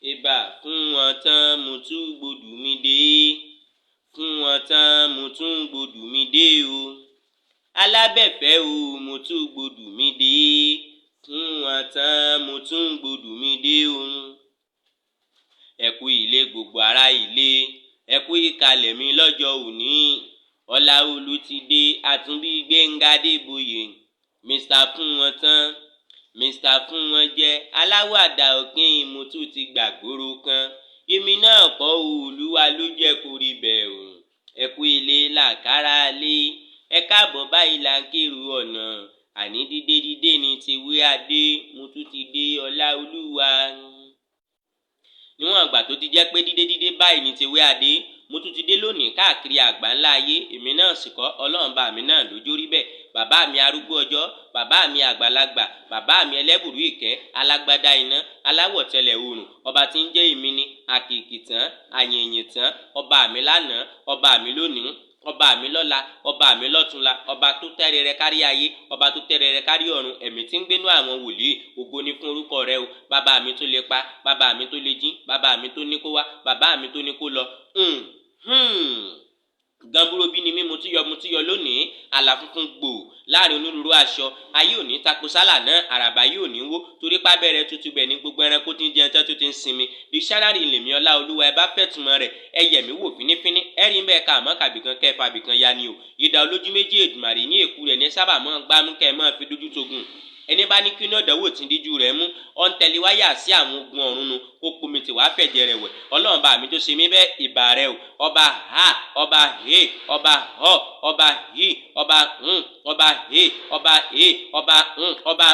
ìbà fún wọn tán mo tún gbòdù mi dé, fún wọn tán mo tún gbòdù mi dé o. alábẹ̀fẹ́ o mo tún gbòdù mi dé, fún wọn tán mo tún gbòdù mi dé o. ẹ kú ilé gbogbo ará ilé, ẹ kú ìkàlẹ̀ mi lọ́jọ́ òní. Ọláolú ti dé, Àtúnbí Gbénga Adébóyè, Mr. fún wọn tán, Mr. fún wọn jẹ́, aláwàdà òkín mo tún ti gbàgbóró kan. èmi náà kọ́ Olúwa ló jẹ́ kó rí bẹ́ẹ̀ o. ẹ kú ilé làkàrà lé, ẹ káàbọ̀ báyìí là ń kérò ọ̀nà. àní dídé dídé ni tewé adé, mo tún ti dé Ọláolúwa. níwọ̀n àgbà tó ti jẹ́ pé dídé dídé báyìí ni tewé adé, mo tún ti dé lónìí káàkiri àgbáńlá ayé. èmi náà sì kọ́, Ọlọ́run bá mi náà lójó rí bẹ́ẹ̀. bàbá mi arúgbó ọjọ́, bàbá mi àgbàlagbà, bàbá mi ẹlẹ́bùrú ìkẹ́, alágbádá iná, aláwọ̀ tẹlẹ̀ oòrùn, ọba tí ń jẹ́ èmi ni, àkìkì tán, àyìnyìn tán, ọba mi lánàá, ọba mi lónìí, ọba mi lọ́la, ọba mi lọ́túnla, ọba tó tẹ́rẹrẹ kárí ayé, ọba tó tẹ́rẹrẹ kárí ọ̀run, ẹ̀mí tí ń gbénú àwọn wòlíì. ògo ni fún orúkọ rẹ o. bàbá mi tó lè pa, bàbá mi tó lè jí, bàbá mi tó ní kó wá, bàbá mi tó ní kó lọ. Gamburobi ni mí, mo tún yọ lónìí. àlà funfun gbò láàrin onírúurú aṣọ. ayé òní tako sálà náà, àràbà yóò ní wó, torí pábẹ́rẹ́ tuntun bẹ̀ ní gbogbo ẹranko tí ń jẹun tán tó ti ń sinmi. dictionary lèmi Ọláolúwa, ẹ bá fẹ́ túmọ̀ rẹ̀ ẹ yẹ̀ mí wò fínífíní. ẹ rí bẹ́ẹ̀ ká àmọ́ kàbìkan kẹfà bìkan ya ni o. ìdá olójú méjì Èdùmàrè ní èkú rẹ̀ ní sábà mọ́ gbámú kẹ́ mọ́ fi dójú togun. ẹni bá ní kí iná ìdánwò tí ń díjú rẹ̀ mú ọ̀ ń tẹ̀lé wáyà sí àwọn ogun ọ̀run nu kó pomi tí wàá fẹ̀jẹ̀ rẹ̀ wẹ̀. Ọlọ́run bá mi tó ṣe mí bẹ́ẹ̀, ìbà rẹ o. ọba ha, ọba he, ọba họ, ọba hi, ọba ọba he, ọba he, ọba ọba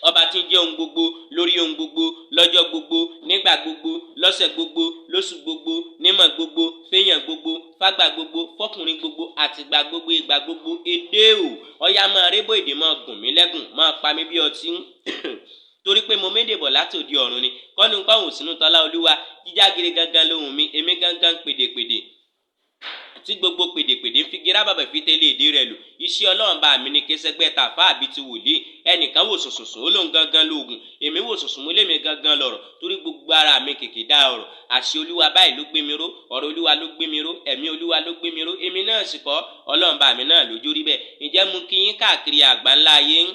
ọba tí ń jẹ́ ohun gbogbo, lórí ohun gbogbo, lọ́jọ́ gbogbo, nígbà gbogbo, lọ́sẹ̀ gbogbo, lóṣù gbogbo, nímọ̀ gbogbo, fẹ́yàn gbogbo, fágbà gbogbo, fọkùnrin gbogbo, àtìgbà gbogbo, ìgbà gbogbo. èdè o ọ̀yá máa rébò èdè máa gùn mí lẹ́gùn, máa pa mí bí ọtí torí pé mo méde bọ̀ láti òde ọ̀run ni. kọ́ni ń kọ́hùn sínú tọ́lá Olúwa, jíjágere gangan lóhùn mi, èmi gangan pèdèpèdè tí gbogbo pèdèpèdè ń fi gíra bàbà fi tẹ́lẹ̀ èdè rẹ̀ lò. iṣẹ́ Ọlọ́run bá mi ní kẹsẹ́gbẹ́ tàfà àbí ti wòlíì. ẹnìkan wò sùnsùn ó lóun gangan lóògùn, èmi wò sùnsùn mo lémi gangan lọ̀rọ̀, torí gbogbo ara mi kìkì dá ọ̀rọ̀. àṣẹ Olúwa báyìí ló gbé mi ró, ọ̀rọ̀ Olúwa ló gbé mi ró, ẹ̀mí Olúwa ló gbé mi ró. èmi náà sì kọ́, Ọlọ́run bá mi náà lójú rí bẹ́ẹ̀. ǹjẹ́ mo kí yín káàkiri àgbáńlá ayé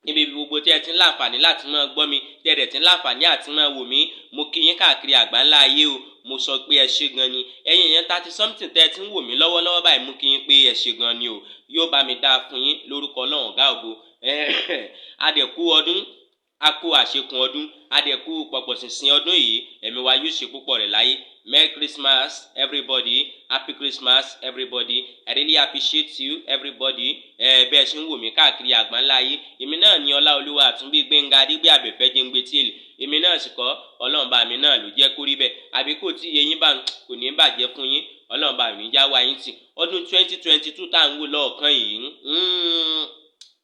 níbi gbogbo tí ẹ ti ń láǹfààní láti máa gbọ́ mi, tí ẹ dẹ̀ ti ń láǹfààní àti máa wò mí, mo kí yín káàkiri àgbáńlá ayé o. mo sọ pé ẹ ṣé gan ni. ẹ̀yin yẹn 30 something tẹ́ ẹ ti ń wò mí lọ́wọ́lọ́wọ́ báyìí, mo kí yín pé ẹ ṣé gan ni o. yóò bá mi dáa fún yín lórúkọ Ọlọ́run ọ̀gá ògo. adẹ̀kú ọdún, a kú àṣekùn ọdún, adẹ̀kú pọ̀pọ̀ṣìnṣìn ọdún yìí, ẹ̀mí wa yóò ṣe púpọ̀ rẹ̀ láyé. Merry Christmas, everybody. Happy Christmas, everybody. I really appreciate you, everybody. bẹ́ẹ̀ ṣe ń wò mí káàkiri àgbáńlá ayé. èmi náà ni Ọláolúwa Àtúnbí Gbénga Adégbé àbẹ̀fẹ́ jẹ́ngbé tíìlì. èmi náà sì kọ́, Ọlọ́run bá mi náà ló jẹ́ kó rí bẹ́ẹ̀. àbí kò tí iye yín bá kò ní bàjẹ́ fún yín. Ọlọ́run bá mi já wa yín tì. ọdún 2022 tá à ń wò lọ́ọ̀kan yìí,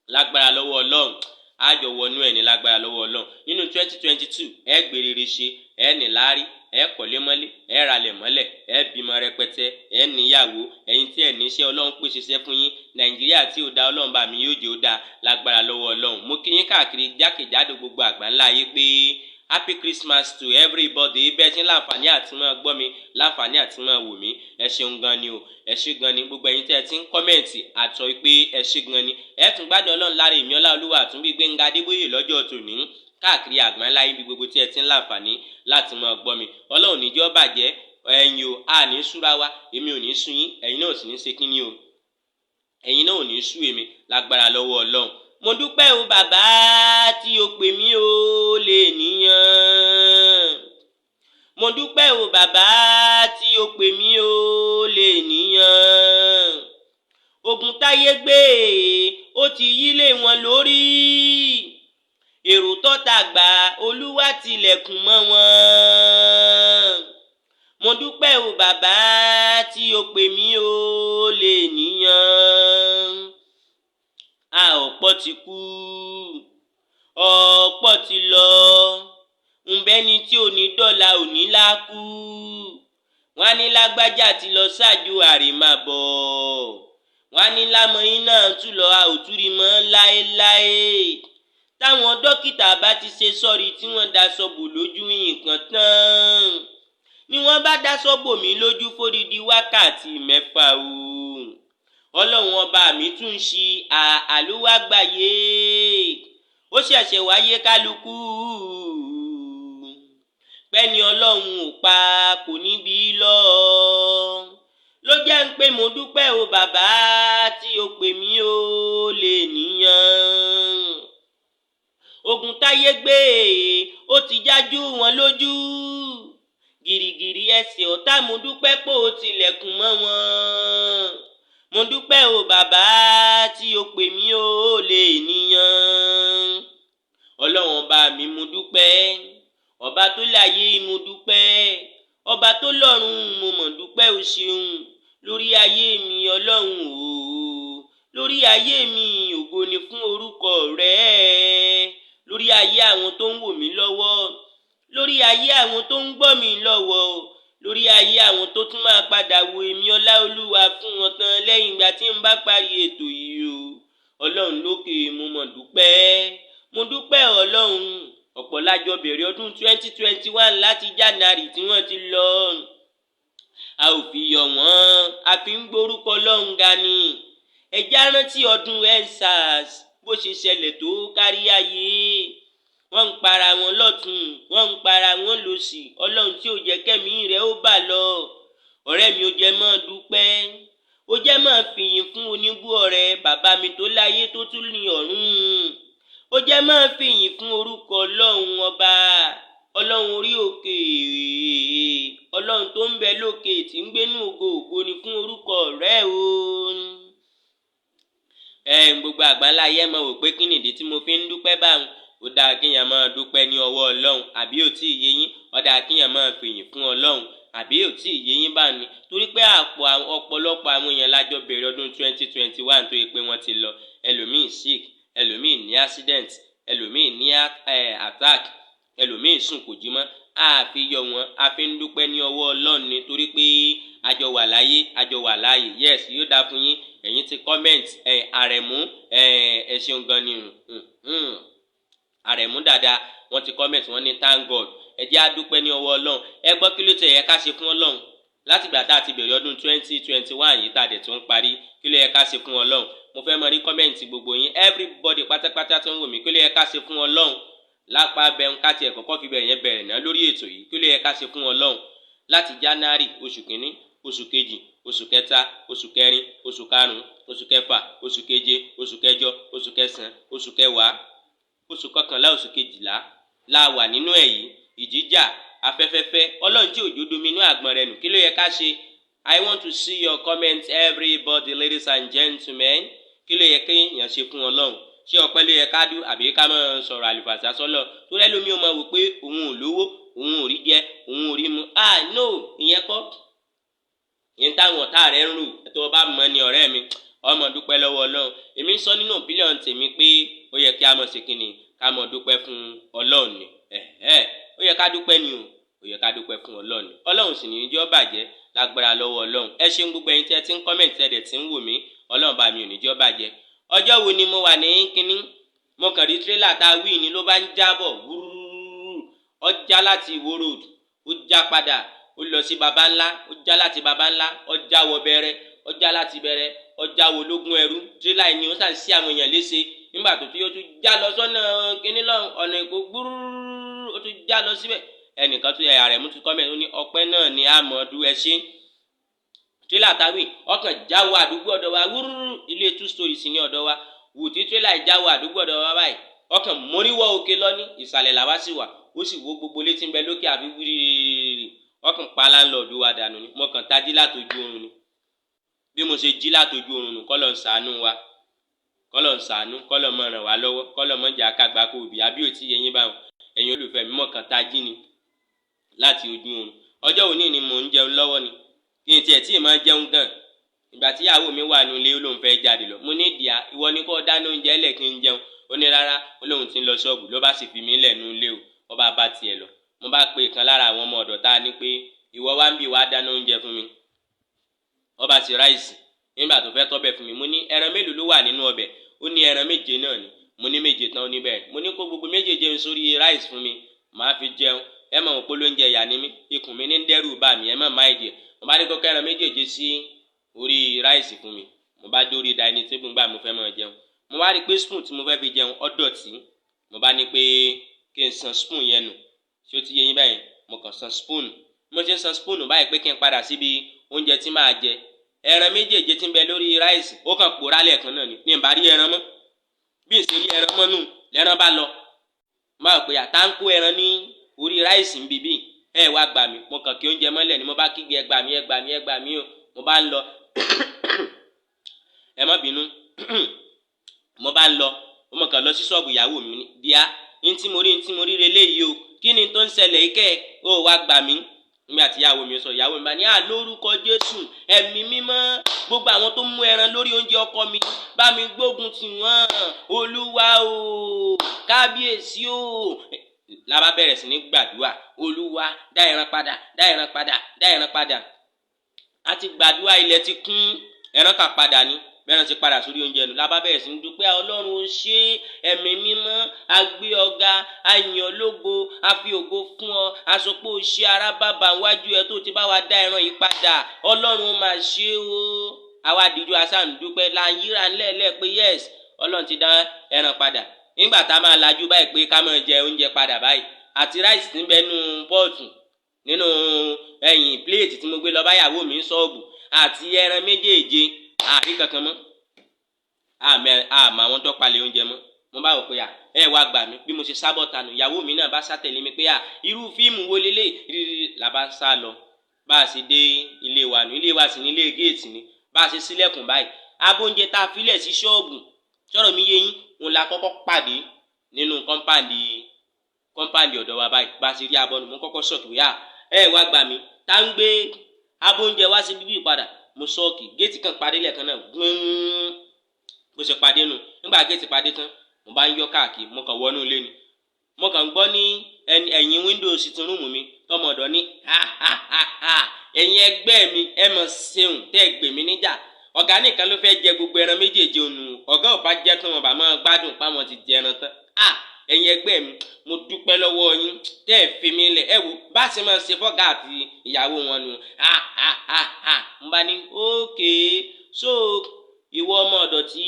lágbára lọ́wọ́ Ọlọ́run, àjọ wọnú ẹ̀ ní lágbára lọ́wọ́ Ọlọ́run. nínú 2022 ẹ gbèrèrè ṣe, ẹ ní láárí, ẹ kọ́lé mọ́lé, ẹ ralẹ̀ mọ́lẹ̀, ẹ bímọ rẹpẹtẹ, ẹ níyàwó. ẹ̀yin tí ẹ níṣẹ́, Ọlọ́run pèsè iṣẹ́ fún yín. Nàìjíríà tí ó dá, Ọlọ́run bá mi yóò jẹ́ ó dá lágbára lọ́wọ́ Ọlọ́run. mo kí yín káàkiri jákèjádò gbogbo àgbáńlá ayé pé Happy Christmas to everybody. bẹ́ẹ̀ tí ń láǹfààní àti máa gbọ́ mi, láǹfààní àti máa wò mí, ẹ ṣeun gan ni o. ẹ ṣé gan ni gbogbo ẹ̀yin tí ẹ ti ń kọ́mẹ̀ǹtì àtọ̀ pé ẹ ṣé gan ni. ẹ tún gbádùn Ọlọ́run lára èmi Ọláolúwa Àtúnbí Gbénga Adébóyè lọ́jọ́ tòní káàkiri àgbáńlá ayé bí gbogbo tí ẹ ti ń láǹfààní láti máa gbọ́ mi. Ọlọ́run ní jẹ́ ó bàjẹ́, ẹ̀yin o, a ní súra wa, èmi ò ní sú yín, ẹ̀yin náà ò sì ní ṣe kíní o, ẹ̀yin náà ò ní sú èmi lágbára lọ́wọ́ Ọlọ́run. mo dúpẹ́ o bàbá tí o pè mí o lè níyàn. mo dúpẹ́ o bàbá tí o pè mí o lè níyàn. ogun táyé gbé ó ti yí lé wọn lórí. èrò tọ́ta gbà Olúwa tilẹ̀kùn mọ́ wọn. mo dúpẹ́ o bàbá tí o pè mí o lè níyàn. a ọ̀pọ̀ ti kú, ọ̀pọ̀ ti lọ, ǹbẹ́ni tí ò ní dọ́là ò ní lákú. wọ́n á ní lágbájá ti lọ ṣáájú àrèmábọ̀, wọ́n á ní lámọ̀yín náà tún lọ a ò tún rí mọ́ láéláé. táwọn dókítà bá ti ṣe sọ́ọ̀rì tí wọ́n daṣọ bò lójú nǹkan tán ni wọ́n bá daṣọ bò mí lójú fódìdí wákàtí 6 o. Ọlọ́run ọba mi tún ṣí àlùwàgbáyé ó ṣẹ̀ṣẹ̀ wáyé kálukú pẹ́ni Ọlọ́run ò pa kò níbi lọ ló jẹ́ ń pé mo dúpẹ́ o bàbá tí o pè mí o lè níyàn. Ogun táyé gbé ó ti jájú wọn lójú gìrìgìrì ẹsẹ̀ ọ̀tá mo dúpẹ́ pé o tilẹ̀kùn mọ́ wọn. Mo dúpẹ́ o bàbá tí o pè mí o lè níyàn. Ọlọ́run ọba mi mo dúpẹ́, ọba tó láyé mo dúpẹ́, ọba tó lọ́run mo mọ̀ dúpẹ́ o ṣeun lórí ayé mi Ọlọ́run o. Lórí ayé mi ògo ni fún orúkọ rẹ, lórí ayé àwọn tó ń wò mí lọ́wọ́, lórí ayé àwọn tó ń gbọ́ mi lọ́wọ́, lórí ayé àwọn tó tún máa padà wo èmi Ọláolúwa fún wọn tán lẹ́yìn ìgbà tí n bá parí ètò yìí o. Ọlọ́run lókè mo mọ̀ dúpẹ́, mo dúpẹ́ Ọlọ́run. Ọ̀pọ̀ lájọ bẹ̀rẹ̀ ọdún 2021 láti January tí wọ́n ti lọ. A ò fi yọ̀ wọ́n, a fi ń gbórúkọ Ọlọ́run ga ni. Ẹ já rántí ọdún EndSARS bó ṣe ṣẹlẹ̀ tó kárí ayé. Wọ́n ń para wọn lọ́tún, wọ́n ń para wọn lósì. Ọlọ́run tí ò jẹ́ kẹ́mi rẹ̀ ó bà lọ. Ọ̀rẹ́ mi ò jẹ́ mọ́ dúpẹ́, ó jẹ́ mọ́ fìyìn fún oníbú ọ̀rẹ́ bàbá mi tó láyé tó tún ní ọ̀run. Ó jẹ́ mọ́ fìyìn fún orúkọ Ọlọ́run ọba, Ọlọ́run orí òkè, Ọlọ́run tó ń bẹ lókè tí ń gbénú ògo ògo ni fún orúkọ rẹ̀ o. Gbogbo àgbáńlá ayé mọ̀ wò pé kí nìdí tí mo fi ń dúpẹ́ báwọn. Ó dáa kéèyàn máa dúpẹ́ ní ọwọ́ Ọlọ́run, àbí ò tí ì yé yín? Ó dáa kéèyàn máa fìyìn fún Ọlọ́run, àbí ò tí ì yé yín bá ní? Torí pé ọ̀pọ̀lọpọ̀ àwọn èèyàn lájọ bẹ̀rẹ̀ ọdún 2021 tó yẹ pé wọ́n ti lọ. Ẹlòmíì sick, ẹlòmíì ní accident, ẹlòmíì ní attack, ẹlòmíì sùn kò jí mọ́. A fi yọ̀ wọ́n, a fi ń dúpẹ́ ní ọwọ́ Ọlọ́run ni, torí pé àjọ wà láyé, àjọ wà láàyè. Yes, yóò dáa fún yín. Ẹ̀yin ti comment Àrẹ̀mú ẹ ṣeun gan ni Àrẹ̀mú dáadáa, wọ́n ti comment, wọ́n ní thank God. Ẹ jẹ́ á dúpẹ́ ní ọwọ́ Ọlọ́run. Ẹ gbọ́ kí ló tẹ̀ yẹ ká ṣe fún Ọlọ́run látìgbà tá a ti bẹ̀rẹ̀ ọdún 2021 yìí tá a dẹ̀ tún parí. Kí ló yẹ ká ṣe fún Ọlọ́run? Mo fẹ́ mọ rí comment gbogbo yín, everybody pátápátá tó ń wò mí. Kí ló yẹ ká ṣe fún Ọlọ́run? Lápá bẹun ká tiẹ̀ kọ́kọ́ fi bẹ̀rẹ̀ yẹn bẹ̀rẹ̀ náà lórí ètò yìí. Kí ló yẹ ká ṣe fún Ọlọ́run? Láti January oṣù kìíní, oṣù kejì, oṣù kẹta, oṣù kẹrin, oṣù karùn-ún, oṣù kẹfà, oṣù keje, oṣù kẹjọ, oṣù kẹsàn-án, oṣù kẹwàá, oṣù kọkànlá, oṣù kejìlá la wà nínú ẹ̀ yìí. Ìjìjà, afẹ́fẹ́fẹ́, Ọlọ́run tí òjò dominú àgbọ̀n rẹ̀ nù. Kí ló yẹ ká ṣe? I want to see your comments, everybody, ladies and gentlemen. Kí ló yẹ kéèyàn ṣe fún Ọlọ́run? Ṣé ọpẹ́ ló yẹ ká dú, àbí ká máa sọ̀rọ̀ àlùfàṣà sọ́lọ̀? tó lẹ́lómi ó máa wò pé òun ò lówó, òun ò rí jẹ, òun ò rí mu. No, ìyẹn kọ́. Ìyẹn táwọn ọ̀tá rẹ̀ ń rù tó o bá mọ̀ ní ọ̀rẹ́ mi, ọmọ dúpẹ́ lọ́wọ́ Ọlọ́run. Èmi ń sọ nínú opinion tèmi pé ó yẹ kí a mọ̀ ṣe kíni, ká mọ̀ dúpẹ́ fún Ọlọ́run ni. Ó yẹ ká dúpẹ́ ni o, ó yẹ ká dúpẹ́ fún Ọlọ́run ni. Ọlọ́run sì ní í jẹ́ ó bàjẹ́ lágbára lọ́wọ́ Ọlọ́run. Ẹ ṣeun gbogbo ẹ̀yin tí ẹ ti ń comment, ẹ dẹ̀ ti ń wò mí. Ọlọ́run bá mi ò ní jẹ́ ó bàjẹ́. Ọjọ́ wo ni mo wà ní kíní, mo kàn rí tírélà tá a wí ni ló bá ń jábọ̀ wúrúrú. Ó já láti Ìwó road, ó já padà, ó lọ sí baba ńlá, ó já láti baba ńlá, ó já wọ Bẹ̀rẹ̀, ó já láti Bẹ̀rẹ̀, ó já wọ Ológun Ẹrú. Tírélà yìí ni ó sàn sí àwọn èèyàn léṣe. Nígbà tó tí ó tún já lọ sọ́nà kíní lọ ọ̀nà Èkó gbúrúrú, ó tún já lọ síbẹ̀. Ẹnìkan tó yẹ Àrẹ̀mú tún comment, ó ní ọpẹ́ náà ni àmọ́dú ẹ ṣe. Tírélà táwì ọkàn jáwọ́ àdúgbò ọ̀dọ̀ wa wúrúrú, ilé 2 stories ní ọ̀dọ̀ wa. Wù tí tírélà ìjáwọ́ àdúgbò ọ̀dọ̀ wa báyìí, ọkàn móríwọ́ òkè lọ́ní, ìsàlẹ̀ làwa sì wà. Ó sì wo gbogbo létí ń bẹ lókè àbí wírírí. Ọkàn pa láńlọ́ọ̀dù wa dànù ni. Mo kàn tají látojú oorun ni. Bí mo ṣe jí látojú oorun nù, kọ́lọ̀ ń ṣàánú wa, kọ́lọ̀ ń ṣàánú, kọ́lọ̀ mọ̀ ràn wá lọ́wọ́, kọ́lọ̀ mọ̀ jà kágbá kó òbí àbí òtí yẹyin báwọn. Ẹ̀yin olùfẹ́ mi, mo kàn tají ni láti ojú oorun. Ọjọ́ òní ni mò ń jẹun lọ́wọ́ ni. Kí n tiẹ̀ tí ì máa jẹun gan. Ìgbà tí ìyàwó mi wà nínú ilé, ó lóun fẹ́ jáde lọ. Mo ní ìdíyà, ìwọ ni kó dáná oúnjẹ lẹ̀ kí n jẹun. Ó ní rárá, ó lóun ti ń lọ ṣọ́ọ̀bù, ló bá sì fi mí lẹ̀ nínú ilé o. Ó bá tiẹ̀ lọ. Mo bá pe ìkan lára àwọn ọmọ ọ̀dọ̀ tá a ní pé ìwọ wá ń bì wá dáná oúnjẹ fún mi. Ó bá sì ráìsì. Nígbà tó fẹ́ tọ́bẹ̀ fún mi, mo ní ẹran mélòó ló wà nínú ọbẹ̀? Ó ní ẹran 7 náà ni. mo ní méje tán níbẹ̀ mo ní kó gbogbo méjèèje sórí rice fún mi màá fi jẹun ẹ mọ̀ òpó lóúnjẹ ìyá ni mí ikùn mi ní dẹ́rù bà mí ẹ mọ̀ máa ìdí mo bá ní kó kẹ́ran méjèèje sí orí rice fún mi mo bá dórí dining table gbà mo fẹ́ máa jẹun mo wá rí pé spoon tí mo fẹ́ fi jẹun ó dọ̀tí mo bá ní pé kí n san spoon yẹn nù ṣé ó ti yé yín báyìí mo kàn san spoon mo ti ń san spoon báyìí pé kí n padà síbi oúnjẹ tí màá jẹ ẹran méjèèje tí ń bẹ lórí rice ó kàn pòórá lẹ́ẹ̀kan náà ni ní ìbá rí ẹran mọ́ bí n ṣe rí ẹran mọ́ nù lẹ́ran bá lọ máa pè àtàǹkó ẹran ní orí rice ń bíbí ẹ wá gbà mí mo kàn kí oúnjẹ mọ́lẹ̀ ni mo bá kígbe ẹ gbà mí ẹ gbà mí ẹ gbà mí o mo bá ń lọ ẹ má bínú mo bá ń lọ mo kàn lọ sí ṣọ́ọ̀bù ìyàwó mi ní díá ní tí mo rí reléyìí o kí ni tó ń ṣẹlẹ̀ ikẹ́ ó wá gbà mí nígbà tí ìyàwó mi sọ ìyàwó mi bá ní lórúkọ Jésù ẹ̀mí mímọ́ gbogbo àwọn tó mú ẹran lórí oúnjẹ ọkọ mi bá mi gbógun tì wọ́n Olúwa o kábíyèsí o la bá bẹ̀rẹ̀ sí ní gbàdúrà Olúwa dá ẹran padà dá ẹran padà dá ẹran padà a ti gbàdúrà ilẹ̀ ti kún ẹran kan padà ní bẹ́ẹ̀rẹ̀ ti padà sórí oúnjẹ nù la bá bẹ̀rẹ̀ sí ní dúpẹ́ Ọlọ́run ó ṣe ẹ̀mí mímọ́ agbé ọ̀gá àyàn lógo a fi ògo fún ọ àsopọ̀ ṣe ara bàbá wájú ẹ tó ti bá wa dá ẹran yìí padà Ọlọ́run ó máa ṣe o àwa dìjú asán dúpẹ́ la yíra ńlẹ̀ẹ́lẹ̀ pé yes Ọlọ́run ti dá ẹran padà nígbà tá a máa lajú báyìí pé ká máa jẹ oúnjẹ padà báyìí àti ráìsì tí ń bẹ nínú pọ́ọ̀tù nínú ẹ̀yìn pléètì tí mo gbé lọ báyàwó mi ń ṣọ́ọ̀bù àti ẹran méjèèje àrí kankan mọ́ àmọ́ àwọn tó palẹ̀ oúnjẹ mọ́ mo bá wò pé ẹ wá gbà mí bí mo ṣe sábọ̀ tanu ìyàwó mi náà bá sátẹ̀lé mi pé irú fíìmù wo lélẹ̀ rírí la bá sá lọ bá a ṣe dé ilé wa nù ilé wa sì ní ilé géètì ni bá a ṣe sílẹ̀kùn báyìí abóúnjẹ tá a filẹ̀ sí ṣọ́ọ̀bù sọ̀rọ̀ mi yé yín òun la kọ́kọ́ pàdé nínú kọ́ńpáàndì ọ̀dọ̀ wa báyìí bá a ṣe rí abọ́nu mo kọ́kọ́ sọ̀kì wíyà ẹ wá gbà mí tá ń gbé abóúnjẹ wá sí bíbí padà mo sọ́ọ̀kì géètì kan padé lẹ́ẹ̀kan náà gbọ́n bó ṣe padé nù nígbà géètì padé tán mo bá ń yọ káàkiri mo kàn wọnú ilé ni mo kàn gbọ́ ní ẹ̀yìn wíńdò sitting room mi tọmọ ọ̀dọ̀ ní ẹ̀yin ẹgbẹ́ mi ẹ mọ̀ ṣeun tẹ́ ẹ gbè mí níjà ọ̀gá nìkan ló fẹ́ jẹ gbogbo ẹran méjèèjì ònù ọ̀gá ò bá jẹ́ kí wọn bá máa gbádùn páwọn ti jẹ ẹran tán ẹ̀yin ẹgbẹ́ mi mo dúpẹ́ lọ́wọ́ yín tẹ́ ẹ fi mí lẹ̀ ẹ wò bá ṣe máa ṣe fọ́gà àti ìyàwó wọn nù mo bá ní okay so ìwọ ọmọ ọ̀dọ̀ tí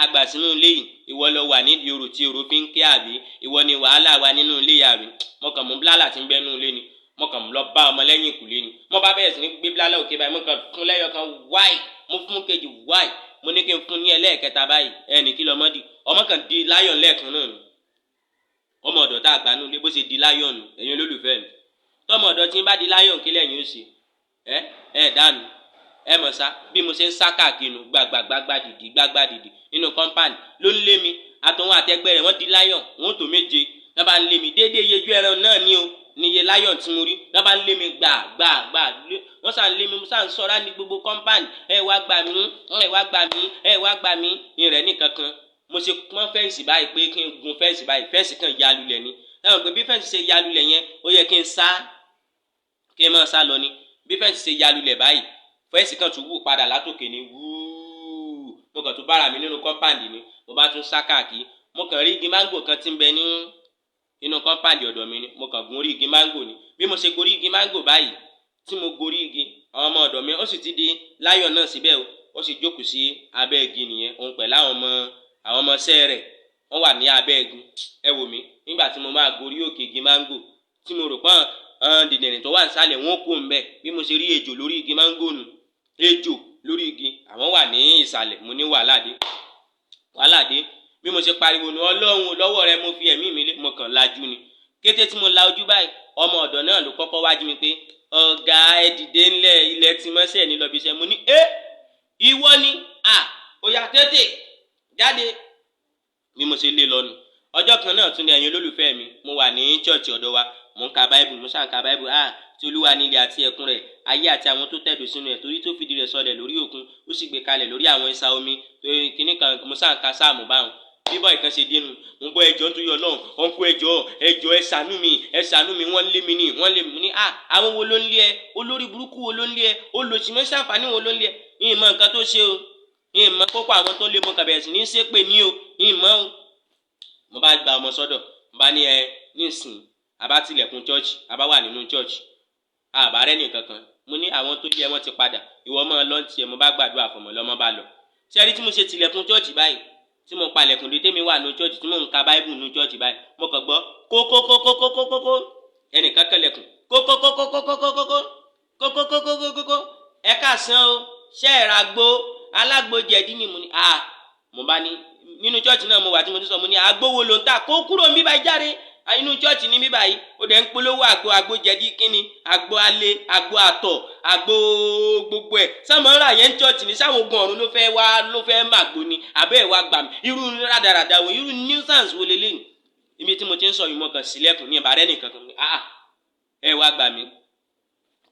àgbà sínú ilé yìí ìwọ lọ wà nídìí orò tí orò fi ń ké àbí ìwọ ni wàhálà wa nínú ilé yàrá mo kàn mú blálà tí ń bẹ nínú ilé ni mo kàn lọ bá ọmọ lẹ́yìn ìkùlé ni mo bá bẹ̀rẹ̀ sí ní gbé blálà òkè báyìí mo kàn fún lẹ́yọ̀ kan wáì mo fún kejì wáì mo ní kí n fún ní ẹlẹ́ẹ̀kẹta báyìí ẹnì kí lọmọdì ọmọ kan di láyọ̀n lẹ́ẹ̀kan náà ni ọmọ ọ̀dọ̀ tá a gbà nínú ilé bó ṣe di láyọ̀n ẹ̀yin olólùfẹ́ mi tọmọ ọ̀dọ̀ tí ń bá di láyọ̀n kí lẹ́yìn ó ṣe dànù ẹ mọ̀ sá bí mo ṣe ń sá káàkiri gbàgbà dìdì nínú kọ́ńpáànì ló ń lé mi àtọ̀hún àtẹgbẹ́ rẹ̀ wọ́n di láyọ̀n wọ́n tó méje náà bá ń lé mi déédéé yejú ẹran náà ní o níye láyọ̀n tí mo rí náà bá ń lé mi gbà wọ́n sá ń lé mi mo sá ń sọ́ra ní gbogbo kọ́ńpáànì ẹ wá gbà mí ẹ wá gbà mí ẹ wá gbà mí ìrẹ̀ nìkan kan mo ṣe pọ́n fẹ́ǹsì báyìí pé kí n gun fẹ́ǹsì báyìí fẹ́ǹsì kan ya lulẹ̀ ni táwọn pé bí fẹ́ǹsì ṣe ya lulẹ̀ yẹn ó yẹ kí n máa sá lọ ni bí fẹ́ǹsì ṣe ya lulẹ̀ báyìí fẹ́ǹsì kan tún wù padà látòkè ní wúúú mo kàn tún bára mi nínú kọ́ńpáàndì ni mo bá tún sá káàkiri mo kàn rí igi máńgò kan tí ń bẹ ní inú kọ́ńpáàndì ọ̀dọ̀ mi ni mo kàn gun orí igi máńgò ni bí mo ṣe gorí igi máńgò báyìí tí mo gorí igi àwọn ọmọ ọ̀dọ̀ mi ó sì ti di láyọ̀ náà síbẹ̀ ó sì jókòó sí abẹ́ igi nìyẹn òun pẹ̀lú àwọn ọmọọṣẹ́ rẹ̀ wọ́n wà ní abẹ́ igi ẹ wò mí nígbà tí mo máa gorí òkè igi máńgò tí mo rò pọ́n dìdìrín tó wà nísàlẹ̀ wọn kò ń bẹ̀ bí mo ṣe rí ejò lórí igi máńgò nù ejò lórí igi àwọn wà ní ìsàlẹ̀ mo ní wàhálà dé bí mo ṣe pariwo ní Ọlọ́run lọ́wọ́ rẹ mo fi ẹ̀mí mi lé mo kàn lajú ni kété tí mo la ojú báyìí ọmọ ọ̀dọ̀ náà ló kọ́kọ́ wájú mi pé ọ̀gá ẹ dìde ńlẹ̀ ilẹ̀ tí mọ́sẹ̀ ní lọ́bi iṣẹ́ mo ní ìwọ ni ó yá tètè jáde bí mo ṣe lé lọ́nu ọjọ́ kan náà tún ní ẹ̀yin olólùfẹ́ mi mo wà ní chọ́ọ̀chì ọ̀dọ̀ wa mo ń ka báíbù mo ṣàn ka báíbù tí Olúwa ní ilẹ̀ àti ẹ̀kún rẹ̀ ayé àti àwọn tó tẹ̀dó sínú ẹ̀ torí tó fìdí rẹ̀ sọlẹ̀ lórí òkun ó sì gbé kalẹ̀ lórí àwọn ìsà omi kìíní kan mo ṣàn ka sáàmù báwọn bíbọ̀ ìkan ṣe dénú mo gbọ́ ẹjọ́ nítorí Ọlọ́run ọ̀nkú ẹjọ́ ẹ ṣàánú mi wọ́n lé mi ní wọ́n lé mi ní àwọn wo ló ń lé ẹ olórí burúkú wo ló ń lé ẹ olùsìmọ́ ṣàǹfààní wo ló ń lé ẹ ìmọ̀ nǹkan tó ṣe o ìmọ̀ kókó àwọn tó lé mo kàbẹ̀rẹ̀ sí ní ṣépè ní o ìmọ̀ o mo bá gba ọmọ sọ́dọ̀ mo bá ní nísìn àbá tilẹ̀kùn church àbá wà nínú church àbá rẹ́ nìkan kan mo ní àwọn tó yẹ wọ́n ti padà ìwọ mọ́ lọ́ntì ẹ̀ mo bá gbàdúrà fọmọ lọ́mọ bá lọ ṣé rí tí mo ṣe tilẹ̀kùn church báyìí tí mo palẹ̀kùn dé tèmi wà nínú church tí mo ń ka bible nínú church báyìí mo kàn gbọ́ kókókókókókókókó ẹnìkan kẹlẹ̀kùn kókókókókókókókókókókókókó ẹ káàsán o ṣé ẹ ra gbó alágbo jẹ̀dí ni mo ní mo bá ní nínú church náà mo wà tí mo ti sọ mo ní agbówó ló ń tà kó kúrò mi báyìí járe inú church ní mi báyìí ó dẹ̀ ń polówó àgbo jẹ̀dí kíni àgbo alẹ́ àgbo àtọ̀ àgbo gbogbo ẹ̀ sáwọn ra yẹn church ní sáwọn ogun ọ̀run ló fẹ́ màgbo ni àbẹ́ ẹ̀ wá gbà mí irú rádaràda wo irú nuisance wo lélẹ́yìn ibi tí mo ti ń sọ ìmọ̀ kan sílẹ̀kùn ní ìbàrẹ́ nìkan kan ẹ wá gbà mí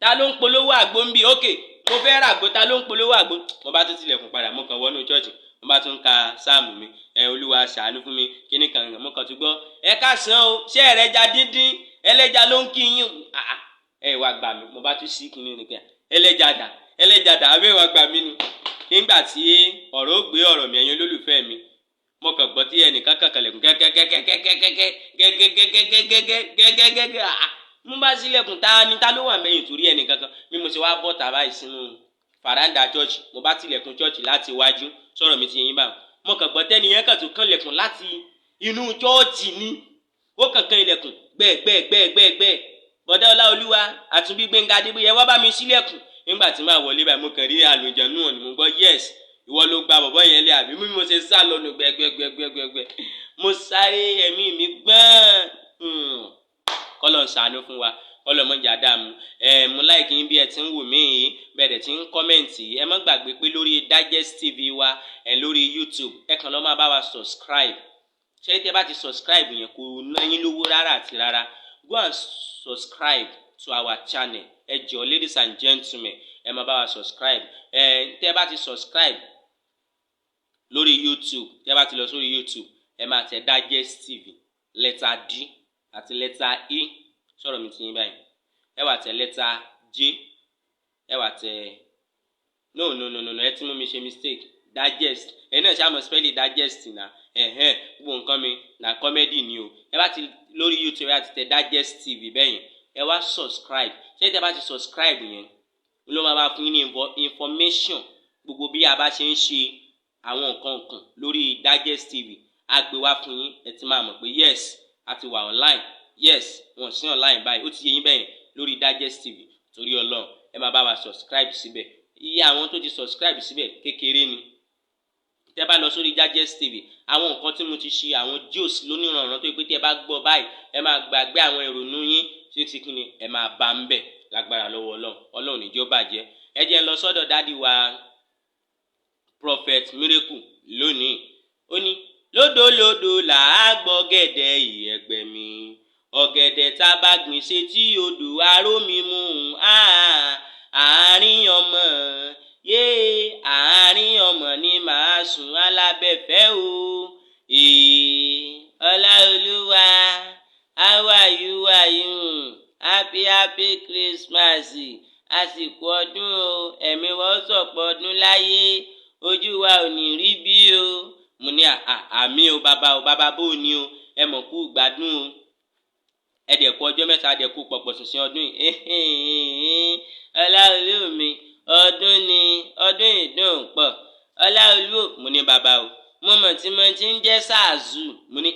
ta ló ń polówó àgbo ń bì ókè mo fẹ́ ra àgbo ta ló ń polówó àgbo mo bá tún tilẹ̀kùn padà mo kàn wọnú church mo bá tún ka sáàmù mi olúwa ṣàánú fún mi kíní kan mo kàn tún gbọ́ ẹ káàsán o ṣé ẹ̀rẹ́ja díndín ẹlẹ́ja ló ń kí yín ẹ wá gbà mí mo bá tún sí kíní nìkan ẹlẹ́ja dà abẹ́ wá gbà mí ni nígbà tí ọ̀rọ̀ ó gbé ọ̀rọ̀ mi ẹ̀yin olólùfẹ́ mi mo kàn gbọ́ tí ẹnìkan kàkàlẹ̀kùn gẹ́gẹ́gẹ́gẹ́gẹ́gẹ́gẹ́gẹ́gẹ́gẹ́gẹ́gẹ́ mo bá sílẹ̀kùn ta ló wà mẹ́yìn torí ẹnìkan kan bí mo ṣe wá bọ́ tàbá ìsinú faranda church mo bá tilẹ̀kùn church láti wájú sọ̀rọ̀ mi ti yẹn báwọn mo kàn gbọ́ tẹ́ni yẹn kàn tún kàn lẹ̀kùn láti inú chọ́ọ̀chì ni ó kàn kan ilẹ̀kùn gbẹ́gbẹ́gbẹ́gbẹ́ bọ́dá ọláolúwa àtúnbí gbẹ̀ngà adébóyè wá bá mi sílẹ̀kùn nígbà tí màá wọlé báyìí mo kàn rí àlùjànnú ni mo gbọ́ yes ìwọ ló gba bọ̀bọ́ yẹn lé àbí mo ṣe sá lọ́nu gbẹ́gbẹ́gbẹ́gbẹ́gbẹ́ mo sáré ẹ̀mí mi gbọ́n kọ́lọ̀ ń ṣàánú fún wa kọ́lọ̀ mọ́jà dààmú mo láìkí yín bí ẹ ti ń wò mí yìí bẹ̀rẹ̀ tí ń kọ́mẹ̀ǹtì ẹ má gbàgbé pé lórí Digest TV wa lórí YouTube ẹ kàn lọ́ máa bá wa subscribe ṣé tí ẹ bá ti subscribe yẹn kò ná yín lówó rárá àti rárá go and subscribe to our channel ẹ jọ̀ọ́ ladies and gentlemen ẹ máa bá wa subscribe tí ẹ bá ti subscribe lórí YouTube tí ẹ bá ti lọ sórí YouTube ẹ máa tẹ Digest TV lẹ́tà D àti lẹ́tà E sọ̀rọ̀ mi ti yín báyìí ẹ wá tẹ lẹ́tà J ẹ wá tẹ no ẹ ti mú mi ṣe mistake Digest ẹ náà ṣáà mọ̀ spell Digest na gbogbo nǹkan mi na comedy ni o ẹ bá ti lórí YouTube ẹ bá ti tẹ Digest TV bẹ́yìn ẹ wá subscribe ṣé tẹ bá ti subscribe yẹn ló máa bá fún yín ní information gbogbo bí a bá ṣe ń ṣe àwọn nǹkan kan lórí Digest TV a gbé wá fún yín ẹ ti máa mọ̀ pé yes a ti wà online yes wọn sí online báyìí ó ti yé yín bẹ́yìn lórí Digest TV torí Ọlọ́run ẹ máa bá wa subscribe síbẹ̀ iye àwọn tó ti subscribe síbẹ̀ kékeré ni tẹ́ bá lọ sórí Digest TV àwọn nǹkan tí mo ti ṣe àwọn jokes lóníranran tó yẹ pé tí ẹ bá gbọ́ báyìí ẹ máa gbàgbé àwọn ìrònú yín tí ó ti kí ni ẹ máa bá ń bẹ̀ lágbára lọ́wọ́ Ọlọ́run níjó bàjẹ́ ẹ jẹ́ ń lọ sọ́dọ̀ dádì wa Prophet Miracle lónìí ó ní lódòlódò là á gbọ́ gẹ̀dẹ̀ ìyẹ̀gbẹ́ mi ọ̀gẹ̀dẹ̀ tá a bá gbìn ṣe tí odò aró mi mú àárín ọmọ àárín ọmọ ni màá sùn alábẹ́fẹ́ o Ọláolúwa how are you happy Christmas àsìkò ọdún o ẹ̀mí wọ́n sọ̀pọ̀ ọdún láyé ojú wa ò ní rí bí o mo ní àmì o bàbá bó o ní o ẹ mọ̀ kú gbádùn o ẹ dẹ̀ kú ọjọ́ mẹ́ta ẹ dẹ̀ kú pọ̀pọ̀ ṣìnṣìn ọdún yìí Ọláolú mi ọdún ìdùn pọ̀ Ọláolú mo ní bàbá o mo mọ̀ tí mo ti ń jẹ́ sàásù mo ní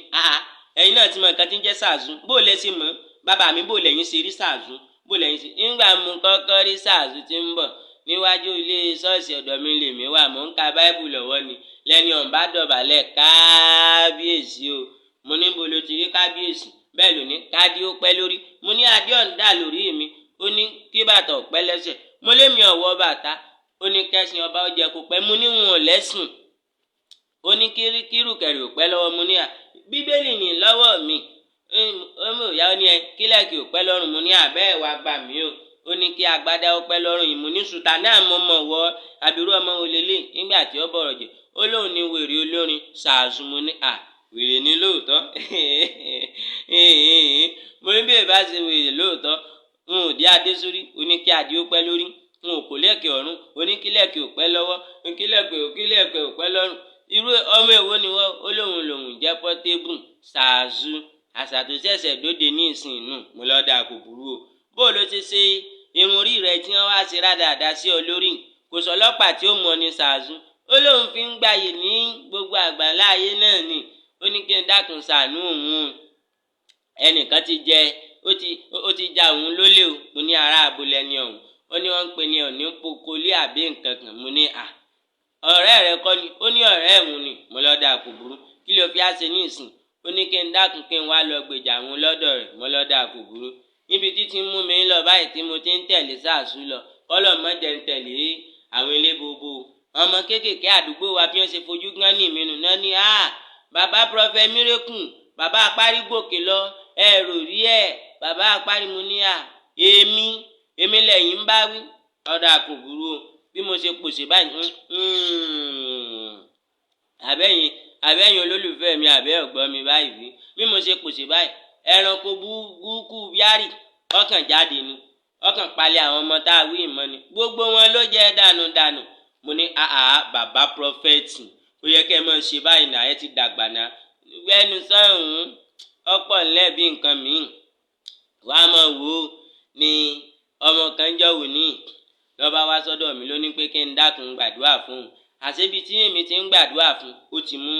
ẹ̀yin náà ti mọ̀ nǹkan tí ń jẹ́ sàásù bó lẹ sí mọ̀ bàbá mi bó lẹ́yìn ṣe rí sàásù bó lẹ́yìn ṣe nígbà mo kọ́kọ́ rí sàásù tí ń bọ̀ níwájú ilé ṣọ́ọ̀ṣì ọ̀dọ̀ mi lèmi wà mò ń ka báíbù lọ́wọ́ ni lẹ́ni ọ̀n bá dọ̀bálẹ̀ kábíyèsí o mo ní bo lo ti rí kábíyèsí bẹ́ẹ̀ ló ní kádí ó pẹ́ lórí mo ní adé ọ̀ǹdà lórí mi ó ní kí bàtà ó pẹ́ lẹ́sẹ̀ mo lémi ọ̀wọ́ bàtà ó ní kẹ́sìn ọba ó jẹ kó pẹ́ mo ní wọn ò lẹ́sìn ó ní kírùkẹ̀rì ò pẹ́ lọ́wọ́ mo ní bíbélì ní lọ́wọ́ mi ó mú ìyá ó ní kílẹ̀kì ò pẹ́ lọ́rùn mo ní àbẹ́ ẹ̀ wá gbà mí o ó ní kí agbádá ó pẹ́ lọ́rùn yìí mo ní sùtà náà mo mọ̀ wọ́ abirú ọmọ olélé nígbà tí ó bọ̀rọ̀ jẹ́ ó lóun ní wèrè olórin ṣàṣù mo ní wèrè ní lóòótọ́ mo ní bí èèyàn bá ṣe wèrè lóòótọ́ n ò dé adé sórí ó ní kí adé ó pẹ́ lórí n ò kò lẹ́ẹ̀kẹ́ ọ̀run ó ní kí lẹ́ẹ̀kẹ́ ò pẹ́ lọ́wọ́ kí lẹ́ẹ̀kẹ́ ò pẹ́ lọ́rùn irú ọmọ èwo ni wọ́n ó lóun jẹ́ Portable ṣáàzú àṣà tó ṣẹ̀ṣẹ̀ dóde ní ìsìn nù mo lọ́dà kò burú o. bó ló ti ṣe irun orí rẹ tí wọ́n wá ṣe rádaràda sí ọ lórí kò sọ́lọ́pàá tí ó mọ ní ṣáàzú ó lóun fi ń gbàyè ní gbogbo àgbáńlá ayé náà ni ó ní kí n dákun ṣàánú òun ẹnìkan ti jẹ ó ti ja òun lólè o mo ní ará abúlé ni ọ̀hún ó ní wọ́n ń pè ní ọ̀ní pokólé àbí nǹkan kan mo ní ọ̀rẹ́ rẹ kọ́ ni ó ní ọ̀rẹ́ ẹ̀hún ni mo lọ́dà kò burú kí ló fi á ṣe ní ìsìn ó ní kí n dákun kí n wá lọ gbèjà àwọn lọ́dọ̀ rẹ̀ mo lọ́dà kò burú níbi títí mú mi lọ báyìí tí mo ti ń tẹ̀lé ṣáàṣù lọ kọ́lọ̀ mọ́ jẹ́ ń tẹ̀lé àwọn ilé bobo ọmọ kéékèèké àdúgbò wa bí wọ́n ṣe fojú gán ní ìmínú náà ní bàbá Prophet Miracle bàbá apárí gòkè lọ ẹ rò rí ẹ bàbá apárí mu ní èmi lẹ́yìn ń bá wí ọ̀dà kò burú o bí mo ṣe pòṣè báyìí àbẹ́yìn olólùfẹ́ mi àbẹ́ ọ̀gbọ́n mi báyìí wí bí mo ṣe pòṣè báyìí ẹranko búkú bíárì ọkàn jáde ni ọkàn palẹ̀ àwọn ọmọ tá a wí ìmọ̀ ni gbogbo wọn ló jẹ́ dànù mo ní bàbá Prophet ó yẹ kẹ́ ẹ máa ṣe báyìí náà ẹ ti dàgbà náà wẹ́nu sọ́hún ọ̀pọ̀ ńlẹ̀ bí nǹkan míì wàá mọ̀ wò ó ni ọmọ kan jọ wò ní lọ́ba wá sọ́dọ̀ mi ló ní pé kí n dákun gbàdúrà fún un àṣebi tí èmi ti ń gbàdúrà fún ó ti mú